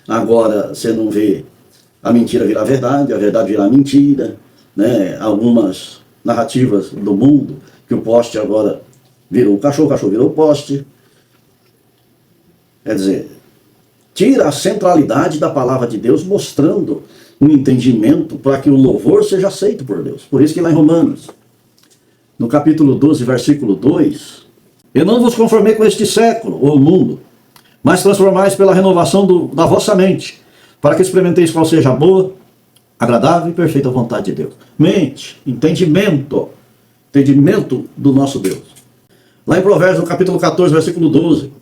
Agora você não vê a mentira virar verdade, a verdade virar mentira, né? Algumas narrativas do mundo, que o poste agora virou o cachorro virou o poste. Quer dizer, tira a centralidade da palavra de Deus, mostrando um entendimento para que o louvor seja aceito por Deus. Por isso que lá em Romanos, no capítulo 12, versículo 2, eu não vos conformei com este século, ou mundo, mas transformais pela renovação da vossa mente, para que experimenteis qual seja a boa, agradável e perfeita vontade de Deus. Mente, entendimento do nosso Deus. Lá em Provérbios, no capítulo 14, versículo 12,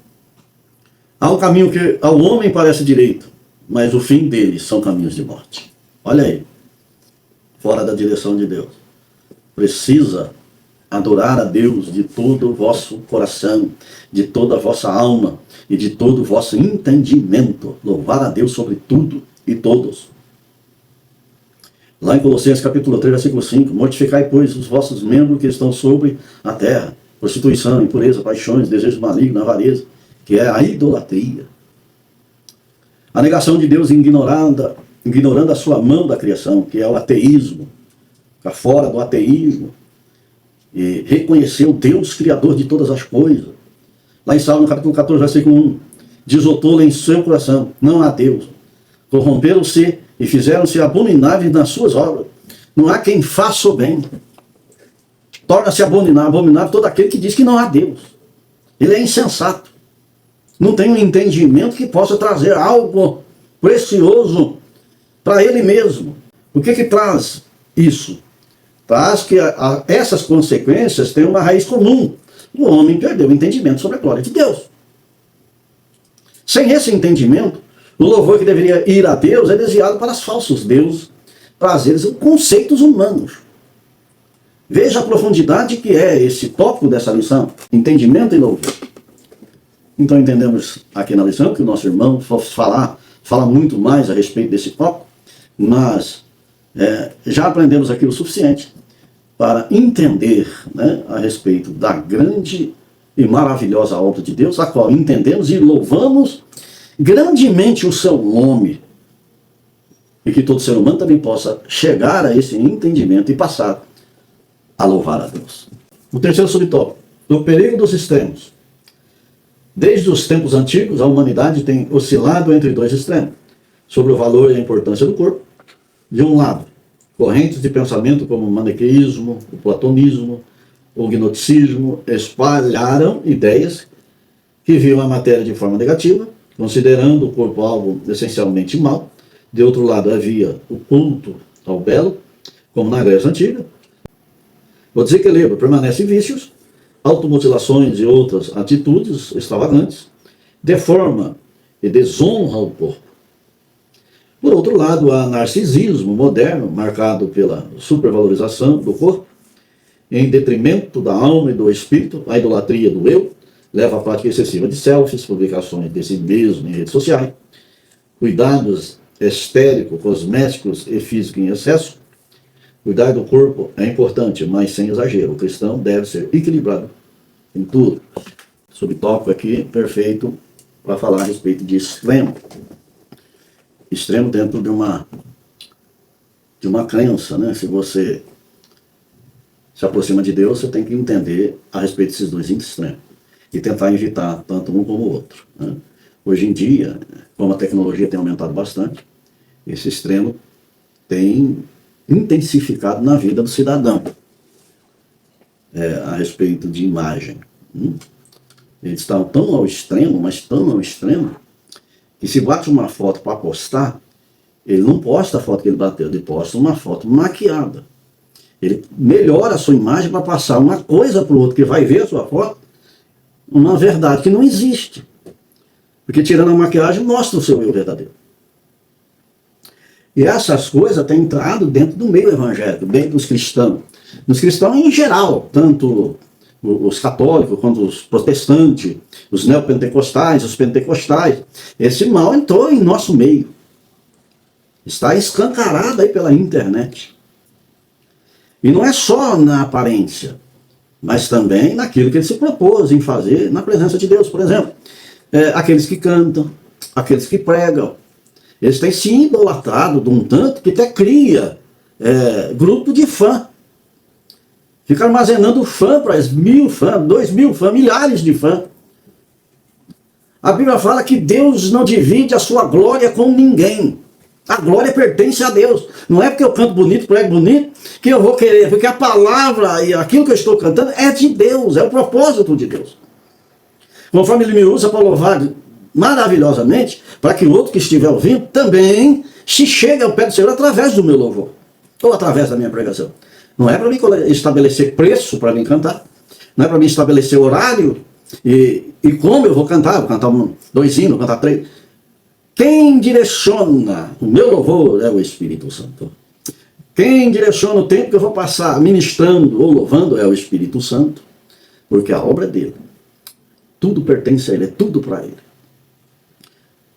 há um caminho que ao homem parece direito, mas o fim dele são caminhos de morte. Olha aí, fora da direção de Deus. Precisa adorar a Deus de todo o vosso coração, de toda a vossa alma e de todo o vosso entendimento. Louvar a Deus sobre tudo e todos. Lá em Colossenses capítulo 3, versículo 5, mortificai, pois, os vossos membros que estão sobre a terra, prostituição, impureza, paixões, desejos malignos, avareza, que é a idolatria. A negação de Deus ignorando a sua mão da criação, que é o ateísmo. Ficar fora do ateísmo e reconhecer o Deus criador de todas as coisas. Lá em Salmo capítulo 14, versículo 1, diz o tolo em seu coração, não há Deus. Corromperam-se e fizeram-se abomináveis nas suas obras. Não há quem faça o bem. Torna-se abominável todo aquele que diz que não há Deus. Ele é insensato. Não tem um entendimento que possa trazer algo precioso para ele mesmo. O que traz isso? Traz que essas consequências têm uma raiz comum. O homem perdeu o entendimento sobre a glória de Deus. Sem esse entendimento, o louvor que deveria ir a Deus é desviado para os falsos deuses, prazeres, conceitos humanos. Veja a profundidade que é esse tópico dessa lição, entendimento e louvor. Então entendemos aqui na lição que o nosso irmão fala muito mais a respeito desse tópico, mas já aprendemos aqui o suficiente para entender, né, a respeito da grande e maravilhosa obra de Deus, a qual entendemos e louvamos grandemente o seu nome, e que todo ser humano também possa chegar a esse entendimento e passar a louvar a Deus. O terceiro subtópico, o perigo dos extremos. Desde os tempos antigos, a humanidade tem oscilado entre dois extremos, sobre o valor e a importância do corpo. De um lado, correntes de pensamento como o maniqueísmo, o platonismo, o gnosticismo espalharam ideias que viam a matéria de forma negativa, considerando o corpo algo essencialmente mau. De outro lado, havia o culto ao belo, como na Grécia Antiga. O desequilíbrio permanece em vícios, automutilações e outras atitudes extravagantes, deforma e desonra o corpo. Por outro lado, há narcisismo moderno, marcado pela supervalorização do corpo, em detrimento da alma e do espírito. A idolatria do eu leva à prática excessiva de selfies, publicações de si mesmo em redes sociais, cuidados estéricos, cosméticos e físicos em excesso. Cuidar do corpo é importante, mas sem exagero. O cristão deve ser equilibrado em tudo. Subtópico aqui, perfeito, para falar a respeito de extremo. Extremo dentro de uma crença, né? Se você se aproxima de Deus, você tem que entender a respeito desses dois extremos e tentar evitar tanto um como o outro, né? Hoje em dia, como a tecnologia tem aumentado bastante, esse extremo tem intensificado na vida do cidadão, a respeito de imagem. Eles estão tão ao extremo, mas tão ao extremo, que se bate uma foto para postar, ele não posta a foto que ele bateu, ele posta uma foto maquiada. Ele melhora a sua imagem para passar uma coisa para o outro que vai ver a sua foto, uma verdade que não existe. Porque tirando a maquiagem mostra o seu eu verdadeiro. E essas coisas têm entrado dentro do meio evangélico, dentro dos cristãos. Nos cristãos em geral, tanto os católicos quanto os protestantes, os neopentecostais, os pentecostais. Esse mal entrou em nosso meio. Está escancarado aí pela internet. E não é só na aparência, mas também naquilo que ele se propôs em fazer na presença de Deus. Por exemplo, aqueles que cantam, aqueles que pregam, eles têm se idolatrado de um tanto que até cria grupo de fã. Fica armazenando fã para 1.000 fãs, 2.000 fãs, milhares de fãs. A Bíblia fala que Deus não divide a sua glória com ninguém. A glória pertence a Deus. Não é porque eu canto bonito, prego bonito, que eu vou querer, porque a palavra e aquilo que eu estou cantando é de Deus, é o propósito de Deus. Conforme ele me usa para louvar maravilhosamente, para que o outro que estiver ouvindo também se chegue ao pé do Senhor através do meu louvor, ou através da minha pregação. Não é para mim estabelecer preço para mim cantar, não é para mim estabelecer horário e como eu vou cantar 2 hinos, cantar 3. Quem direciona o meu louvor é o Espírito Santo. Quem direciona o tempo que eu vou passar ministrando ou louvando é o Espírito Santo, porque a obra é dele. Tudo pertence a ele, é tudo para ele.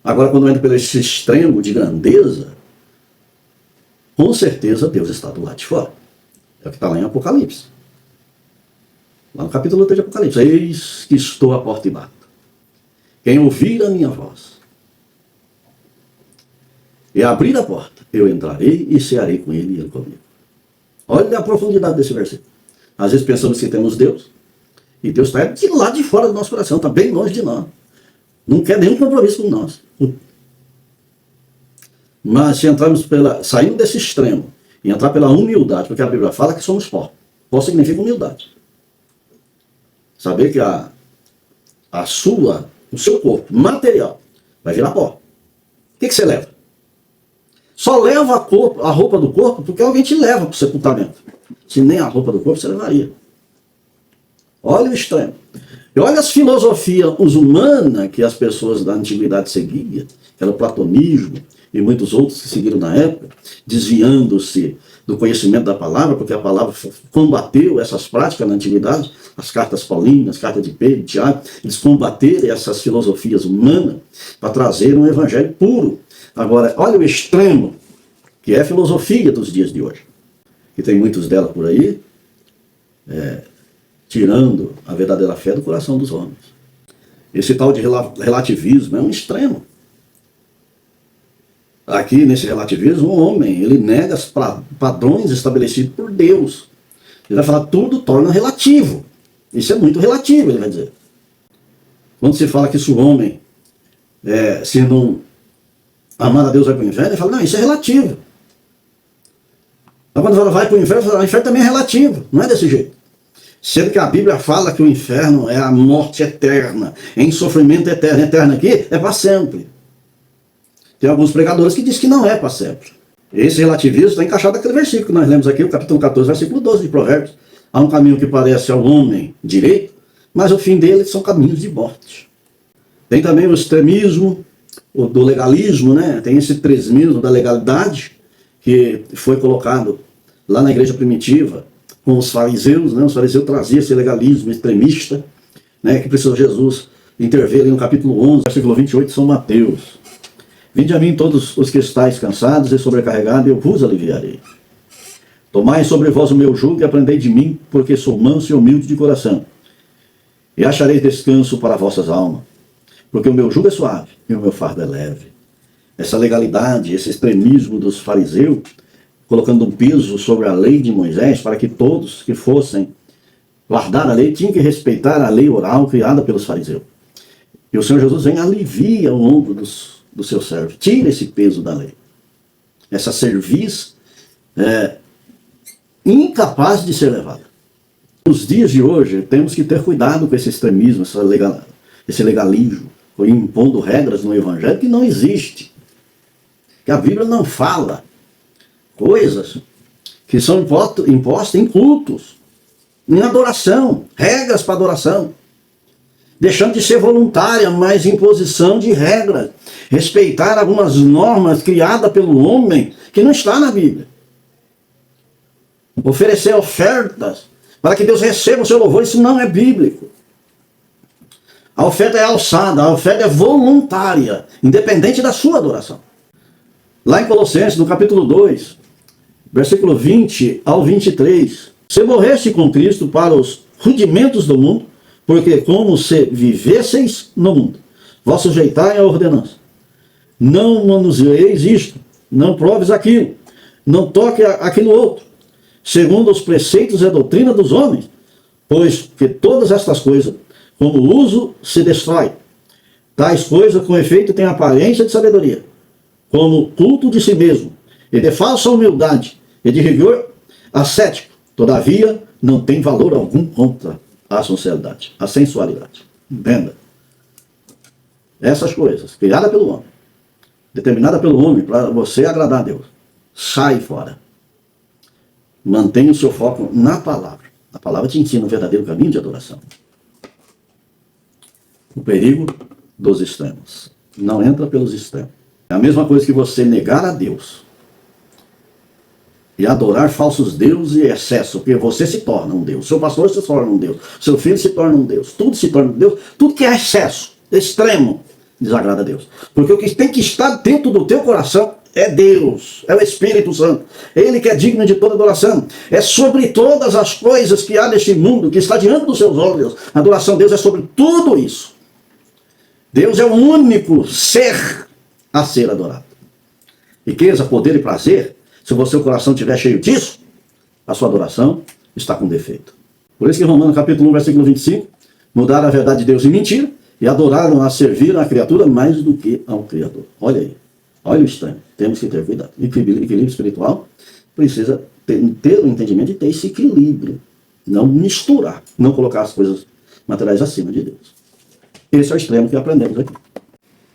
Agora, quando entra pelo esse extremo de grandeza, com certeza Deus está do lado de fora. É o que está lá em Apocalipse. Lá no capítulo 3 de Apocalipse. Eis que estou à porta e bato. Quem ouvir a minha voz e abrir a porta, eu entrarei e cearei com ele e ele comigo. Olha a profundidade desse versículo. Às vezes pensamos que temos Deus, e Deus está de lá de fora do nosso coração, está bem longe de nós. Não quer nenhum compromisso com nós. Mas se entrarmos saindo desse extremo e entrar pela humildade, porque a Bíblia fala que somos pó. Pó significa humildade. Saber que o seu corpo material vai virar pó. O que você leva? Só leva a roupa do corpo porque alguém te leva para o sepultamento. Se nem a roupa do corpo você levaria. Olha o extremo. E olha as filosofias humanas que as pessoas da antiguidade seguiam, que era o platonismo e muitos outros que seguiram na época, desviando-se do conhecimento da palavra, porque a palavra combateu essas práticas na antiguidade, as cartas paulinas, as cartas de Pedro, de Tiago, eles combateram essas filosofias humanas para trazer um evangelho puro. Agora, olha o extremo, que é a filosofia dos dias de hoje. E tem muitos dela por aí, tirando a verdadeira fé do coração dos homens. Esse tal de relativismo é um extremo. Aqui, nesse relativismo, o homem, ele nega os padrões estabelecidos por Deus. Ele vai falar, tudo torna relativo. Isso é muito relativo, ele vai dizer. Quando se fala que se o homem, se não amar a Deus vai para o inferno, ele fala, não, isso é relativo. Mas quando fala vai para o inferno, o inferno também é relativo, não é desse jeito. Sendo que a Bíblia fala que o inferno é a morte eterna, em sofrimento eterno. Eterno aqui é para sempre. Tem alguns pregadores que dizem que não é para sempre. Esse relativismo está encaixado naquele versículo que nós lemos aqui, o capítulo 14, versículo 12 de Provérbios. Há um caminho que parece ao homem direito, mas o fim dele são caminhos de morte. Tem também o extremismo do legalismo, né? Tem esse extremismo da legalidade que foi colocado lá na igreja primitiva com os fariseus, né? Os fariseus traziam esse legalismo extremista, né? Que precisou Jesus intervir ali no capítulo 11, versículo 28 de São Mateus. Vinde a mim todos os que estáis cansados e sobrecarregados, e eu vos aliviarei. Tomai sobre vós o meu jugo e aprendei de mim, porque sou manso e humilde de coração. E achareis descanso para vossas almas, porque o meu jugo é suave e o meu fardo é leve. Essa legalidade, esse extremismo dos fariseus, colocando um peso sobre a lei de Moisés, para que todos que fossem guardar a lei, tinham que respeitar a lei oral criada pelos fariseus. E o Senhor Jesus vem e alivia o ombro do seu servo, tira esse peso da lei. Essa cerviz incapaz de ser levada. Nos dias de hoje, temos que ter cuidado com esse extremismo, esse legalismo, impondo regras no Evangelho que não existe. Que a Bíblia não fala coisas que são impostas em cultos, em adoração, regras para adoração. Deixando de ser voluntária, mas imposição de regras. Respeitar algumas normas criadas pelo homem que não está na Bíblia. Oferecer ofertas para que Deus receba o seu louvor, isso não é bíblico. A oferta é alçada, a oferta é voluntária, independente da sua adoração. Lá em Colossenses, no capítulo 2, versículo 20 ao 23, se morreste com Cristo para os rudimentos do mundo, porque como se vivesseis no mundo, vós sujeitai a ordenança. Não manuseeis isto, não proves aquilo, não toque aquilo outro, segundo os preceitos e a doutrina dos homens, pois que todas estas coisas, como o uso, se destrói. Tais coisas, com efeito, têm aparência de sabedoria, como culto de si mesmo, e de falsa humildade, e de rigor ascético. Todavia, não tem valor algum contra a sinceridade, a sensualidade. Entenda? Essas coisas, criadas pelo homem, determinada pelo homem, para você agradar a Deus, sai fora. Mantenha o seu foco na palavra. A palavra te ensina o verdadeiro caminho de adoração. O perigo dos extremos. Não entra pelos extremos. É a mesma coisa que você negar a Deus e adorar falsos deuses e excesso, porque você se torna um Deus, seu pastor se torna um Deus, seu filho se torna um Deus, tudo se torna um Deus, tudo que é excesso, extremo, desagrada a Deus. Porque o que tem que estar dentro do teu coração é Deus, é o Espírito Santo. Ele que é digno de toda adoração. É sobre todas as coisas que há neste mundo, que está diante dos seus olhos. A adoração a Deus é sobre tudo isso. Deus é o único ser a ser adorado. Riqueza, poder e prazer, se o seu coração estiver cheio disso, a sua adoração está com defeito. Por isso que Romanos capítulo 1, versículo 25, mudaram a verdade de Deus em mentira e adoraram a servir a criatura mais do que ao Criador. Olha aí. Olha o extremo. Temos que ter cuidado. Equilíbrio espiritual precisa ter o entendimento de ter esse equilíbrio. Não misturar. Não colocar as coisas materiais acima de Deus. Esse é o extremo que aprendemos aqui.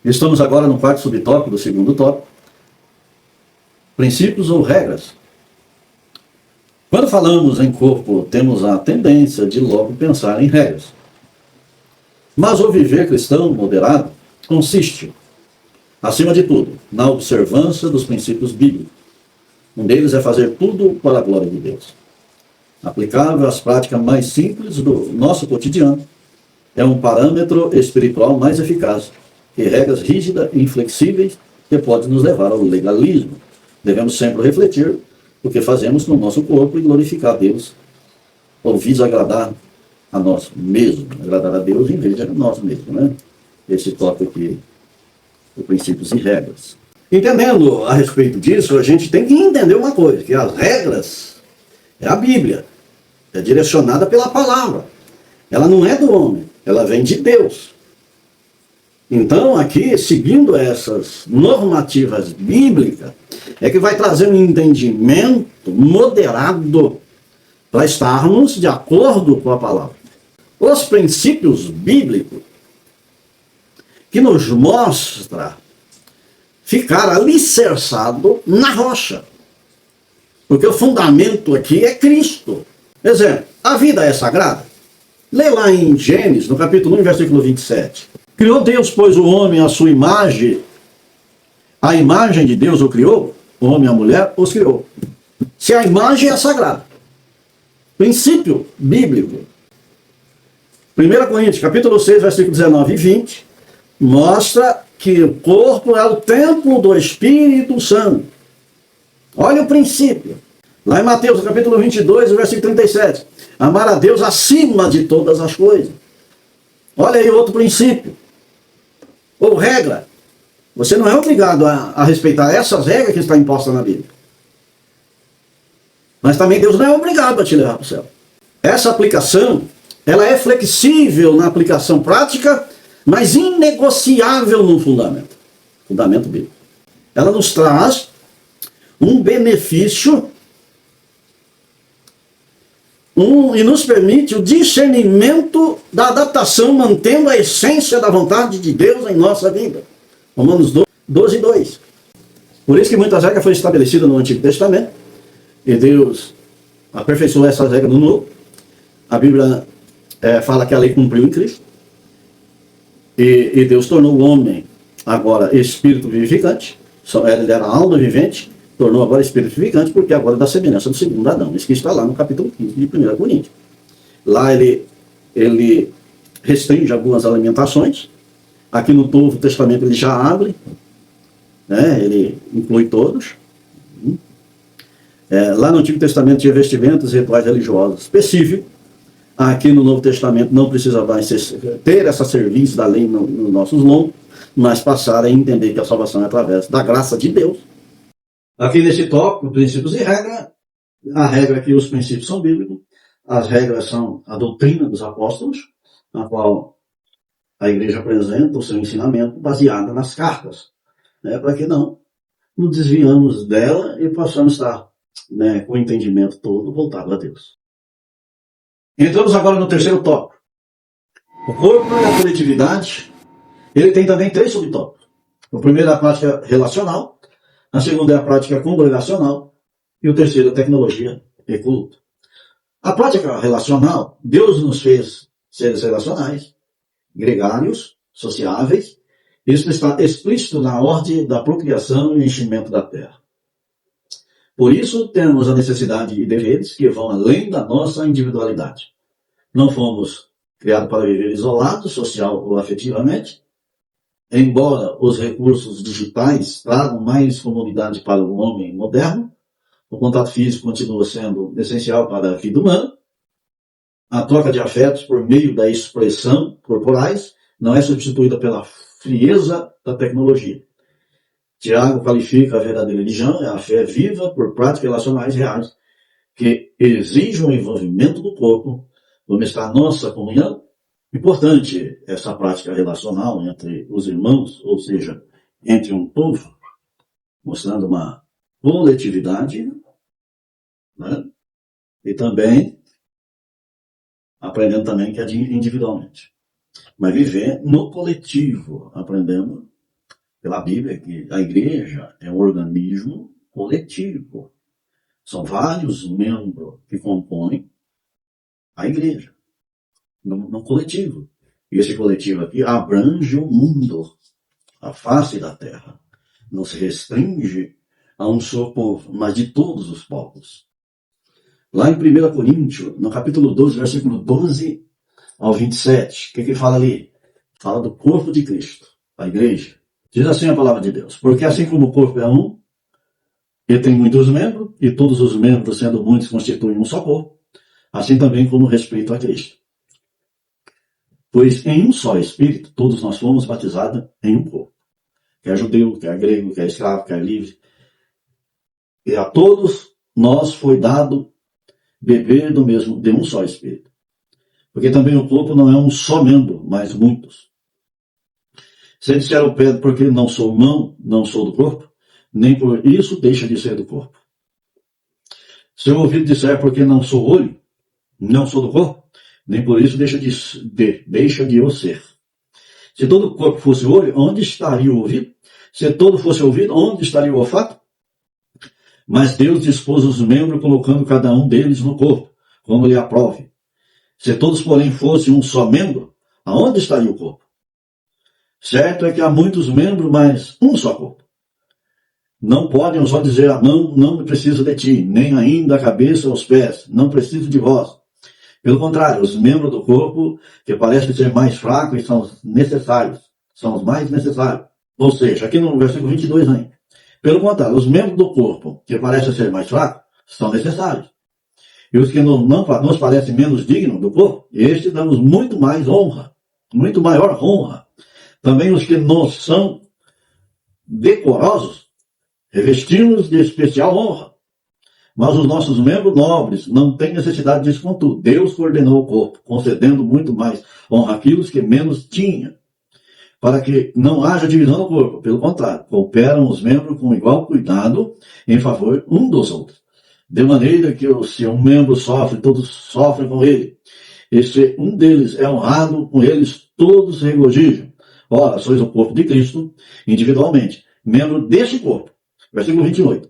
Estamos agora no quarto subtópico do segundo tópico. Princípios ou regras. Quando falamos em corpo, temos a tendência de logo pensar em regras. Mas o viver cristão moderado consiste, acima de tudo, na observância dos princípios bíblicos. Um deles é fazer tudo para a glória de Deus. Aplicável às práticas mais simples do nosso cotidiano, é um parâmetro espiritual mais eficaz que regras rígidas e inflexíveis que podem nos levar ao legalismo. Devemos sempre refletir o que fazemos com o nosso corpo e glorificar a Deus, ou visa agradar a nós mesmos, agradar a Deus em vez de a nós mesmos, né? Esse tópico aqui, de princípios e regras. Entendendo a respeito disso, a gente tem que entender uma coisa, que as regras é a Bíblia, é direcionada pela palavra. Ela não é do homem, ela vem de Deus. Então, aqui, seguindo essas normativas bíblicas, é que vai trazer um entendimento moderado para estarmos de acordo com a palavra. Os princípios bíblicos que nos mostra ficar alicerçado na rocha. Porque o fundamento aqui é Cristo. Exemplo, a vida é sagrada? Lê lá em Gênesis, no capítulo 1, versículo 27. Criou Deus, pois, o homem à sua imagem. A imagem de Deus o criou, o homem e a mulher os criou. Se a imagem é sagrada. Princípio bíblico. 1 Coríntios, capítulo 6, versículo 19 e 20, mostra que o corpo é o templo do Espírito Santo. Olha o princípio. Lá em Mateus, capítulo 22, versículo 37. Amar a Deus acima de todas as coisas. Olha aí outro princípio. Ou regra. Você não é obrigado a respeitar essas regras que estão impostas na Bíblia. Mas também Deus não é obrigado a te levar para o céu. Essa aplicação, ela é flexível na aplicação prática, mas inegociável no fundamento. Fundamento bíblico. Ela nos traz um benefício e nos permite o discernimento da adaptação, mantendo a essência da vontade de Deus em nossa vida. Romanos 12, 2. Por isso que muitas regras foram estabelecidas no Antigo Testamento, e Deus aperfeiçoou essas regras no Novo. A Bíblia fala que a lei cumpriu em Cristo, e Deus tornou o homem agora espírito vivificante. Ele era alma vivente, tornou agora espírito vivificante, porque agora é da semelhança do segundo Adão. Isso que está lá no capítulo 15 de 1 Coríntios. Lá ele restringe algumas alimentações. Aqui no Novo Testamento ele já abre, né? Ele inclui todos. Lá no Antigo Testamento tinha vestimentas e rituais religiosos específicos. Aqui no Novo Testamento não precisa mais ter essa serviço da lei nos nossos lombos, mas passar a entender que a salvação é através da graça de Deus. Aqui nesse tópico, princípios e regras, a regra é que os princípios são bíblicos, as regras são a doutrina dos apóstolos, na qual a igreja apresenta o seu ensinamento baseado nas cartas, né, para que não nos desviamos dela e possamos estar, né, com o entendimento todo voltado a Deus. Entramos agora no terceiro tópico. O corpo e a coletividade, ele tem também 3 subtópicos. O primeiro é a prática relacional, a segunda é a prática congregacional e o terceiro é a tecnologia e culto. A prática relacional, Deus nos fez seres relacionais, gregários, sociáveis. Isso está explícito na ordem da procriação e enchimento da terra. Por isso, temos a necessidade de deveres que vão além da nossa individualidade. Não fomos criados para viver isolados, social ou afetivamente. Embora os recursos digitais tragam mais comunidade para o homem moderno, o contato físico continua sendo essencial para a vida humana. A troca de afetos por meio da expressão corporais não é substituída pela frieza da tecnologia. Tiago qualifica a verdadeira religião, a fé viva por práticas relacionais reais, que exigem o envolvimento do corpo, como está a nossa comunhão. Importante essa prática relacional entre os irmãos, ou seja, entre um povo, mostrando uma coletividade, né? E também aprendendo também que é individualmente. Mas viver no coletivo, aprendendo pela Bíblia que a igreja é um organismo coletivo. São vários membros que compõem a igreja, no coletivo. E esse coletivo aqui abrange o mundo, a face da terra. Não se restringe a um só povo, mas de todos os povos. Lá em 1 Coríntios, no capítulo 12, versículo 12 ao 27, o que fala ali? Fala do corpo de Cristo, a igreja. Diz assim a palavra de Deus: porque assim como o corpo é um, e tem muitos membros, e todos os membros, sendo muitos, constituem um só corpo, assim também como respeito a Cristo. Pois em um só Espírito, todos nós fomos batizados em um corpo. Quer judeu, quer grego, quer escravo, quer livre. E a todos nós foi dado beber de um só Espírito. Porque também o corpo não é um só membro, mas muitos. Se disser ao pé, porque não sou mão, não sou do corpo, nem por isso deixa de ser do corpo. Se o ouvido disser, porque não sou olho, não sou do corpo, nem por isso deixa de o ser. Se todo o corpo fosse olho, onde estaria o ouvido? Se todo fosse ouvido, onde estaria o olfato? Mas Deus dispôs os membros, colocando cada um deles no corpo, como lhe aprove. Se todos, porém, fossem um só membro, aonde estaria o corpo? Certo é que há muitos membros, mas um só corpo. Não podem só dizer a mão, não preciso de ti, nem ainda a cabeça ou os pés, não preciso de vós. Pelo contrário, os membros do corpo, que parecem ser mais fracos, são necessários, são os mais necessários. Ou seja, aqui no versículo 22 ainda. Pelo contrário, os membros do corpo, que parecem ser mais fracos, são necessários. E os que não nos parecem menos dignos do corpo, estes damos muito mais honra, muito maior honra. Também os que não são decorosos, revestimos de especial honra. Mas os nossos membros nobres não têm necessidade disso contudo. Deus coordenou o corpo, concedendo muito mais honra àqueles que menos tinham, para que não haja divisão no corpo. Pelo contrário, cooperam os membros com igual cuidado em favor um dos outros. De maneira que se um membro sofre, todos sofrem com ele. E se um deles é honrado, com eles todos se regozijam. Ora, sois o corpo de Cristo, individualmente, membro deste corpo. Versículo 28.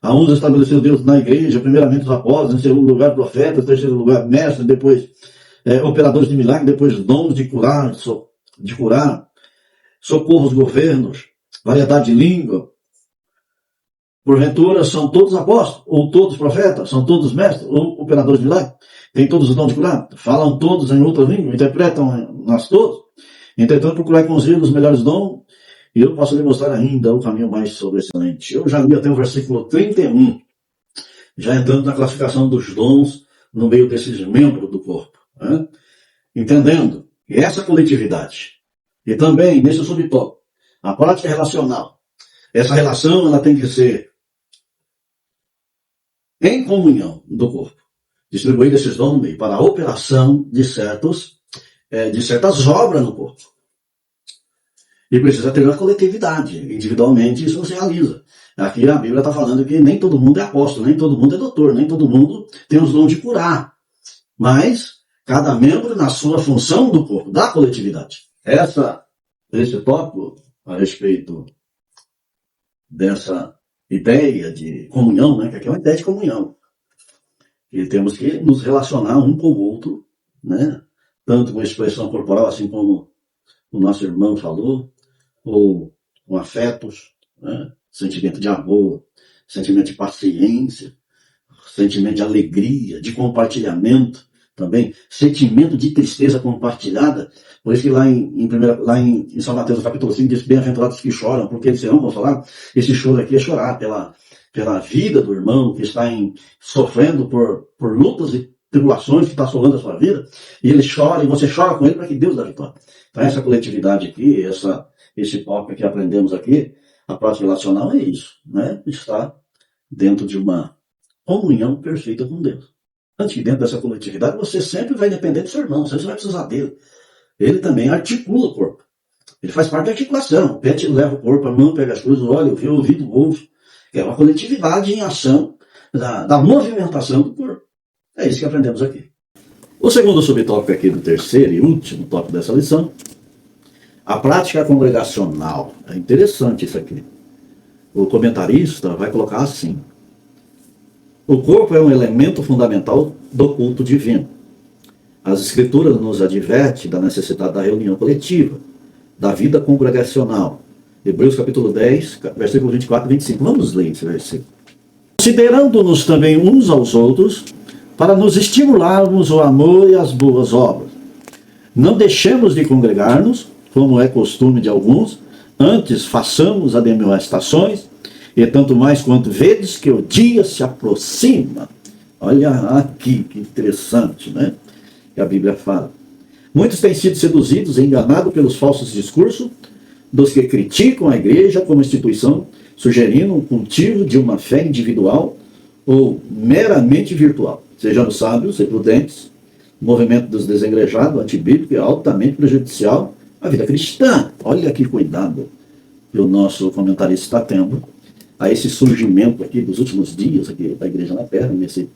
A uns estabeleceu Deus na igreja, primeiramente os apóstolos, em segundo lugar profetas, em terceiro lugar mestres, depois operadores de milagres, depois dons de curar, socorro aos governos, variedade de língua. Porventura são todos apóstolos, ou todos profetas, são todos mestres, ou operadores de milagres, têm todos os dons de curar, falam todos em outra língua, interpretam nas todos. Entretanto, procurai com zelo os melhores dons, e eu posso lhe mostrar ainda o caminho mais sobressalente. Eu já li até o versículo 31, já entrando na classificação dos dons no meio desses membros do corpo. Né? Entendendo que essa coletividade, e também nesse subtópico, a prática relacional, essa relação ela tem que ser em comunhão do corpo, distribuindo esses dons no meio, para a operação de certas obras no corpo. E precisa ter uma coletividade. Individualmente isso não se realiza. Aqui a Bíblia está falando que nem todo mundo é apóstolo, nem todo mundo é doutor, nem todo mundo tem os dons de curar. Mas cada membro na sua função do corpo, da coletividade. Esse tópico a respeito dessa ideia de comunhão, né? Que aqui é uma ideia de comunhão. E temos que nos relacionar um com o outro, né? Tanto com a expressão corporal, assim como o nosso irmão falou, ou com afetos, né? Sentimento de amor, sentimento de paciência, sentimento de alegria, de compartilhamento, também sentimento de tristeza compartilhada. Por isso que lá em São Mateus, capítulo 5, diz: bem-aventurados que choram, porque eles serão consolados. Esse choro aqui é chorar pela vida do irmão que está sofrendo por lutas e tribulações que está assolando a sua vida, e ele chora, e você chora com ele para que Deus dê a vitória. Então essa coletividade aqui, esse tópico que aprendemos aqui, a prática relacional é isso, né? Está dentro de uma comunhão perfeita com Deus. Antes que dentro dessa coletividade, você sempre vai depender do seu irmão, você vai precisar dele. Ele também articula o corpo. Ele faz parte da articulação. O pé leva o corpo, a mão pega as coisas, olha, o ouvido, o ouço. É uma coletividade em ação da movimentação do corpo. É isso que aprendemos aqui. O segundo subtópico aqui do terceiro e último tópico dessa lição, a prática congregacional. É interessante isso aqui. O comentarista vai colocar assim: o corpo é um elemento fundamental do culto divino. As Escrituras nos advertem da necessidade da reunião coletiva, da vida congregacional. Hebreus capítulo 10, versículo 24 e 25. Vamos ler esse versículo. Considerando-nos também uns aos outros, para nos estimularmos o amor e as boas obras. Não deixemos de congregar-nos, como é costume de alguns, antes façamos admoestações, e tanto mais quanto vedes que o dia se aproxima. Olha aqui, que interessante, né? Que a Bíblia fala. Muitos têm sido seduzidos e enganados pelos falsos discursos dos que criticam a igreja como instituição, sugerindo um cultivo de uma fé individual ou meramente virtual. Sejamos sábios e prudentes. O movimento dos desengrejados, antibíblico, é altamente prejudicial à vida cristã. Olha que cuidado que o nosso comentarista está tendo a esse surgimento aqui dos últimos dias aqui da igreja na terra, nesse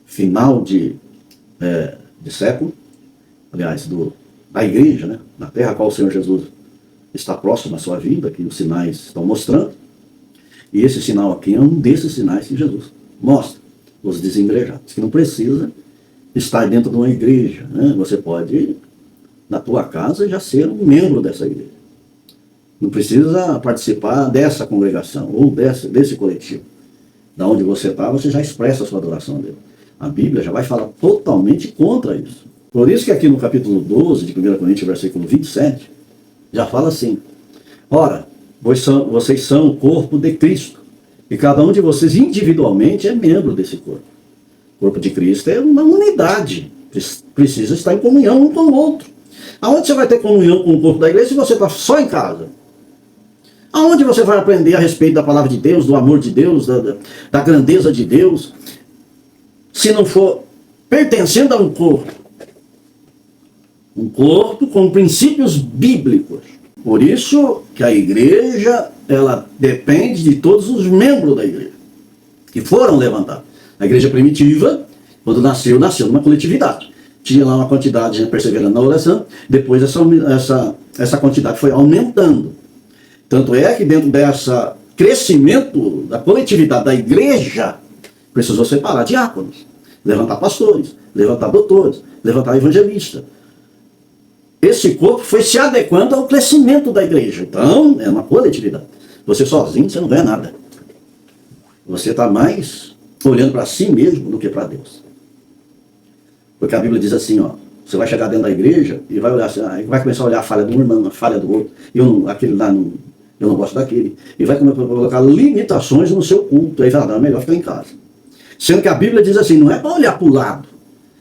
final de de século, aliás, da igreja, né, na terra a qual o Senhor Jesus está próximo à sua vida, que os sinais estão mostrando. E esse sinal aqui é um desses sinais que Jesus mostra, os desigrejados, que não precisa estar dentro de uma igreja, né? Você pode, na tua casa, já ser um membro dessa igreja. Não precisa participar dessa congregação ou desse coletivo. Da onde você está, você já expressa a sua adoração a Deus. A Bíblia já vai falar totalmente contra isso. Por isso que aqui no capítulo 12 de 1 Coríntios, versículo 27, já fala assim: ora, vocês são o corpo de Cristo, e cada um de vocês individualmente é membro desse corpo. O corpo de Cristo é uma unidade, precisa estar em comunhão um com o outro. Aonde você vai ter comunhão com o corpo da igreja se você está só em casa? Aonde você vai aprender a respeito da palavra de Deus, do amor de Deus, da grandeza de Deus, se não for pertencendo a um corpo? Um corpo com princípios bíblicos. Por isso que a igreja, ela depende de todos os membros da igreja, que foram levantados. A igreja primitiva, quando nasceu numa coletividade. Tinha lá uma quantidade, perseverando na oração, depois essa quantidade foi aumentando. Tanto é que dentro desse crescimento da coletividade da igreja, precisou separar diáconos, levantar pastores, levantar doutores, levantar evangelistas. Esse corpo foi se adequando ao crescimento da igreja. Então, é uma coletividade. Você sozinho, você não ganha nada. Você está mais olhando para si mesmo do que para Deus. Porque a Bíblia diz assim, ó, você vai chegar dentro da igreja e vai olhar assim, vai começar a olhar a falha do irmão, a falha do outro. Aquele lá, eu não gosto daquele. E vai colocar limitações no seu culto. Aí vai falar, não, é melhor ficar em casa. Sendo que a Bíblia diz assim, não é para olhar para o lado.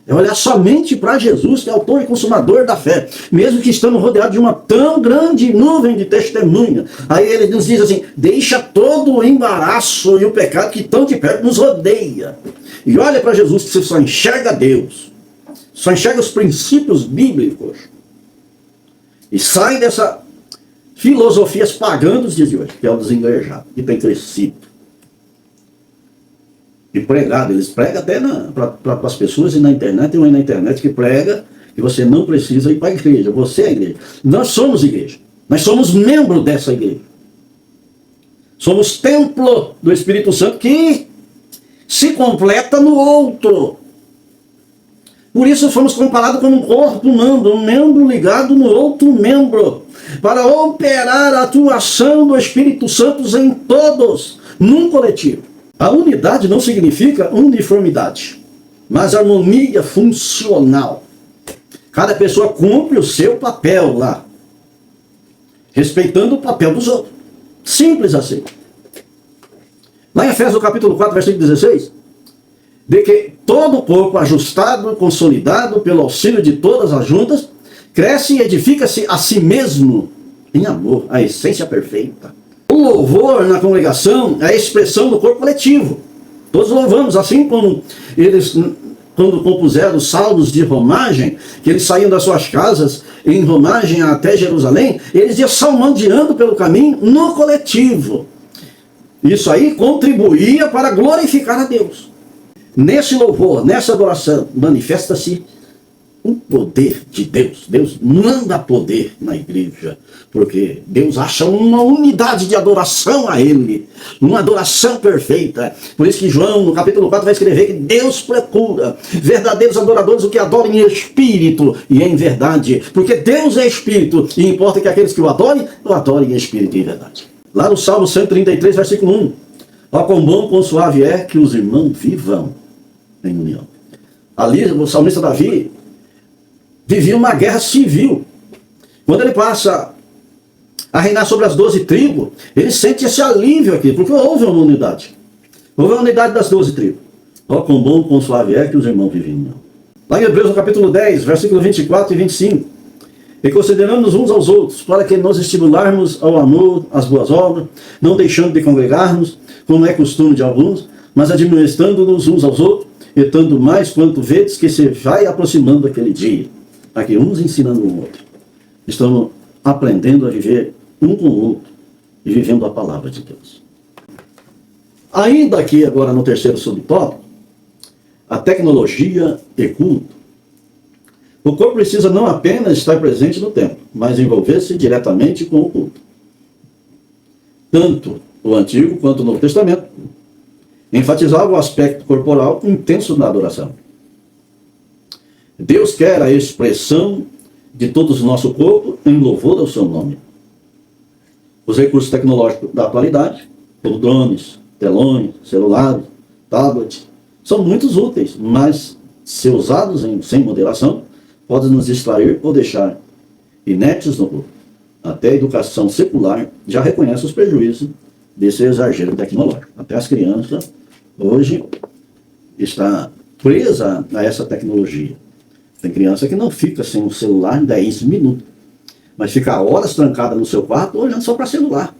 É olhar somente para Jesus, que é autor e consumador da fé. Mesmo que estamos rodeados de uma tão grande nuvem de testemunha. Aí ele nos diz assim, deixa todo o embaraço e o pecado que tão de perto nos rodeia. E olha para Jesus, que você só enxerga Deus. Só enxerga os princípios bíblicos. E sai dessa filosofias pagãs dos dias de hoje, que é o desengrejado, que tem crescido. E pregado, eles pregam até para as pessoas, e na internet, tem um aí na internet que prega que você não precisa ir para a igreja, você é a igreja. Nós somos igreja, nós somos membro dessa igreja. Somos templo do Espírito Santo que se completa no outro. Por isso fomos comparados com um corpo humano, um membro ligado no outro membro, para operar a atuação do Espírito Santo em todos, num coletivo. A unidade não significa uniformidade, mas harmonia funcional. Cada pessoa cumpre o seu papel lá, respeitando o papel dos outros. Simples assim. Lá em Efésios capítulo 4, versículo 16, de que todo o corpo ajustado, consolidado pelo auxílio de todas as juntas, cresce e edifica-se a si mesmo em amor, a essência perfeita. O louvor na congregação é a expressão do corpo coletivo. Todos louvamos, assim como eles, quando compuseram os salmos de romagem, que eles saíam das suas casas em romagem até Jerusalém, eles iam salmodiando pelo caminho no coletivo. Isso aí contribuía para glorificar a Deus. Nesse louvor, nessa adoração, manifesta-se o poder de Deus. Deus manda poder na igreja, porque Deus acha uma unidade de adoração a Ele, uma adoração perfeita. Por isso que João, no capítulo 4, vai escrever que Deus procura verdadeiros adoradores, o que adoram em espírito e em verdade, porque Deus é espírito, e importa que aqueles que o adorem em espírito e em verdade. Lá no Salmo 133, versículo 1, ó, quão bom, quão suave é que os irmãos vivam em união. Ali, o salmista Davi vivia uma guerra civil. Quando ele passa a reinar sobre as 12 tribos, ele sente esse alívio aqui, porque houve uma unidade. Houve a unidade das 12 tribos. Ó, quão bom, quão suave é que os irmãos vivem em união. Lá em Hebreus, no capítulo 10, versículo 24 e 25, e consideramos uns aos outros, para que nos estimularmos ao amor, às boas obras, não deixando de congregarmos, como é costume de alguns, mas admoestando-nos uns aos outros, e tanto mais quanto vedes que se vai aproximando aquele dia. Aqui, uns ensinando um outro. Estamos aprendendo a viver um com o outro e vivendo a palavra de Deus. Ainda aqui, agora no terceiro subtópico, a tecnologia e culto. O corpo precisa não apenas estar presente no templo, mas envolver-se diretamente com o culto. Tanto o Antigo quanto o Novo Testamento enfatizavam o aspecto corporal intenso na adoração. Deus quer a expressão de todo o nosso corpo em louvor ao seu nome. Os recursos tecnológicos da atualidade, como drones, telões, celulares, tablets, são muito úteis, mas se usados sem moderação, podem nos distrair ou deixar inertes no corpo. Até a educação secular já reconhece os prejuízos desse exagero tecnológico. Até as crianças hoje estão presas a essa tecnologia. Tem criança que não fica sem o celular 10 minutos, mas fica horas trancada no seu quarto olhando só para celular,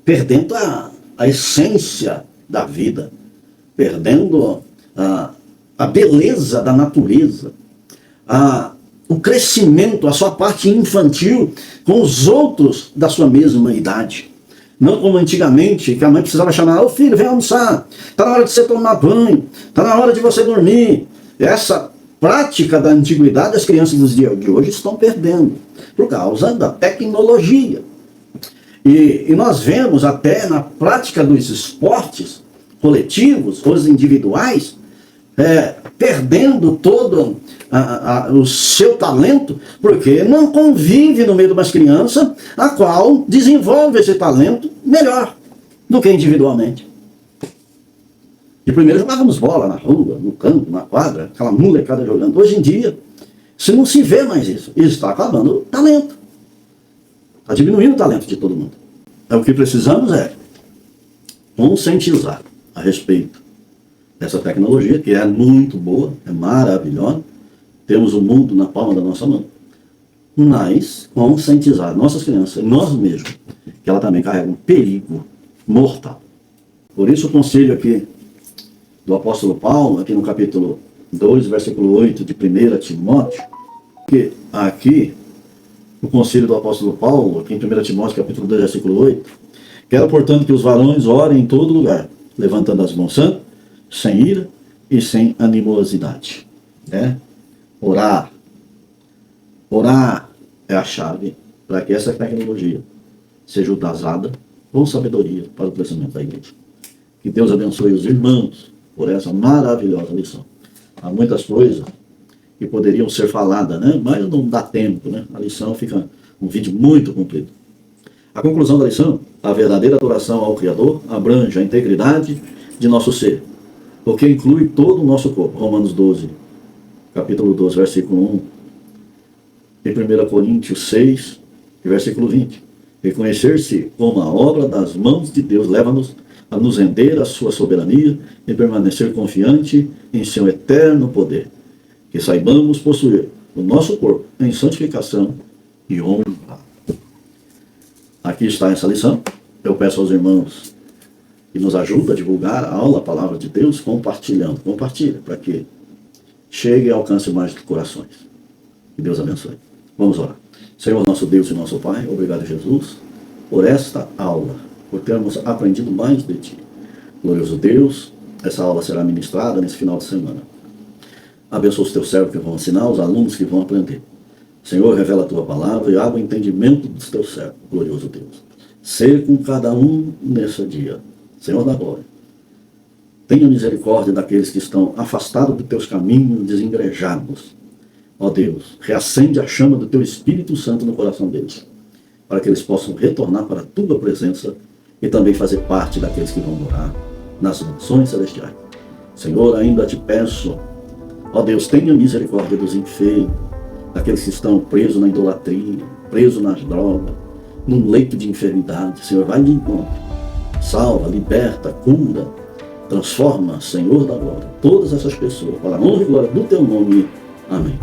perdendo a essência da vida, perdendo a beleza da natureza, o crescimento, a sua parte infantil com os outros da sua mesma idade. Não como antigamente, que a mãe precisava chamar: ô filho, vem almoçar, está na hora de você tomar banho, está na hora de você dormir. Essa prática da antiguidade, as crianças dos dias de hoje estão perdendo, por causa da tecnologia. E nós vemos até na prática dos esportes coletivos, os individuais, perdendo todo o seu talento, porque não convive no meio de umas crianças, a qual desenvolve esse talento melhor do que individualmente. E primeiro jogávamos bola na rua, no campo, na quadra, aquela molecada jogando. Hoje em dia, se não se vê mais isso, está acabando o talento. Está diminuindo o talento de todo mundo. Então, o que precisamos é conscientizar a respeito dessa tecnologia, que é muito boa, é maravilhosa. Temos o mundo na palma da nossa mão. Mas conscientizar nossas crianças, nós mesmos, que ela também carrega um perigo mortal. Por isso o conselho aqui do apóstolo Paulo, aqui no capítulo 2, versículo 8 de 1 Timóteo, que aqui o conselho do apóstolo Paulo, aqui em 1 Timóteo, capítulo 2, versículo 8, quero, portanto, que os varões orem em todo lugar, levantando as mãos santas, sem ira e sem animosidade. Orar. Orar é a chave para que essa tecnologia seja usada com sabedoria para o crescimento da igreja. Que Deus abençoe os irmãos por essa maravilhosa lição. Há muitas coisas que poderiam ser faladas, mas não dá tempo. A lição fica um vídeo muito comprido. A conclusão da lição: a verdadeira adoração ao Criador abrange a integridade de nosso ser, o que inclui todo o nosso corpo. Romanos 12, capítulo 12, versículo 1. Em 1 Coríntios 6, versículo 20. Reconhecer-se como a obra das mãos de Deus leva-nos a nos render à sua soberania e permanecer confiante em seu eterno poder. Que saibamos possuir o nosso corpo em santificação e honra. Aqui está essa lição. Eu peço aos irmãos que nos ajudem a divulgar a aula, a palavra de Deus, compartilhando. Compartilha, para que chegue e alcance mais corações. Que Deus abençoe. Vamos orar. Senhor, nosso Deus e nosso Pai, obrigado, Jesus, por esta aula, por termos aprendido mais de Ti. Glorioso Deus, essa aula será ministrada nesse final de semana. Abençoa os Teus servos que vão ensinar, os alunos que vão aprender. Senhor, revela a Tua palavra e abre o entendimento dos Teus servos, glorioso Deus. Ser com cada um nesse dia. Senhor da glória, tenha misericórdia daqueles que estão afastados dos Teus caminhos, desengrejados. Ó Deus, reacende a chama do Teu Espírito Santo no coração deles, para que eles possam retornar para a Tua presença e também fazer parte daqueles que vão morar nas mansões celestiais. Senhor, ainda te peço, ó Deus, tenha misericórdia dos enfermos, daqueles que estão presos na idolatria, presos nas drogas, num leito de enfermidade. Senhor, vai de encontro, salva, liberta, cura, transforma, Senhor da glória, todas essas pessoas, para a honra e glória do Teu nome. Amém.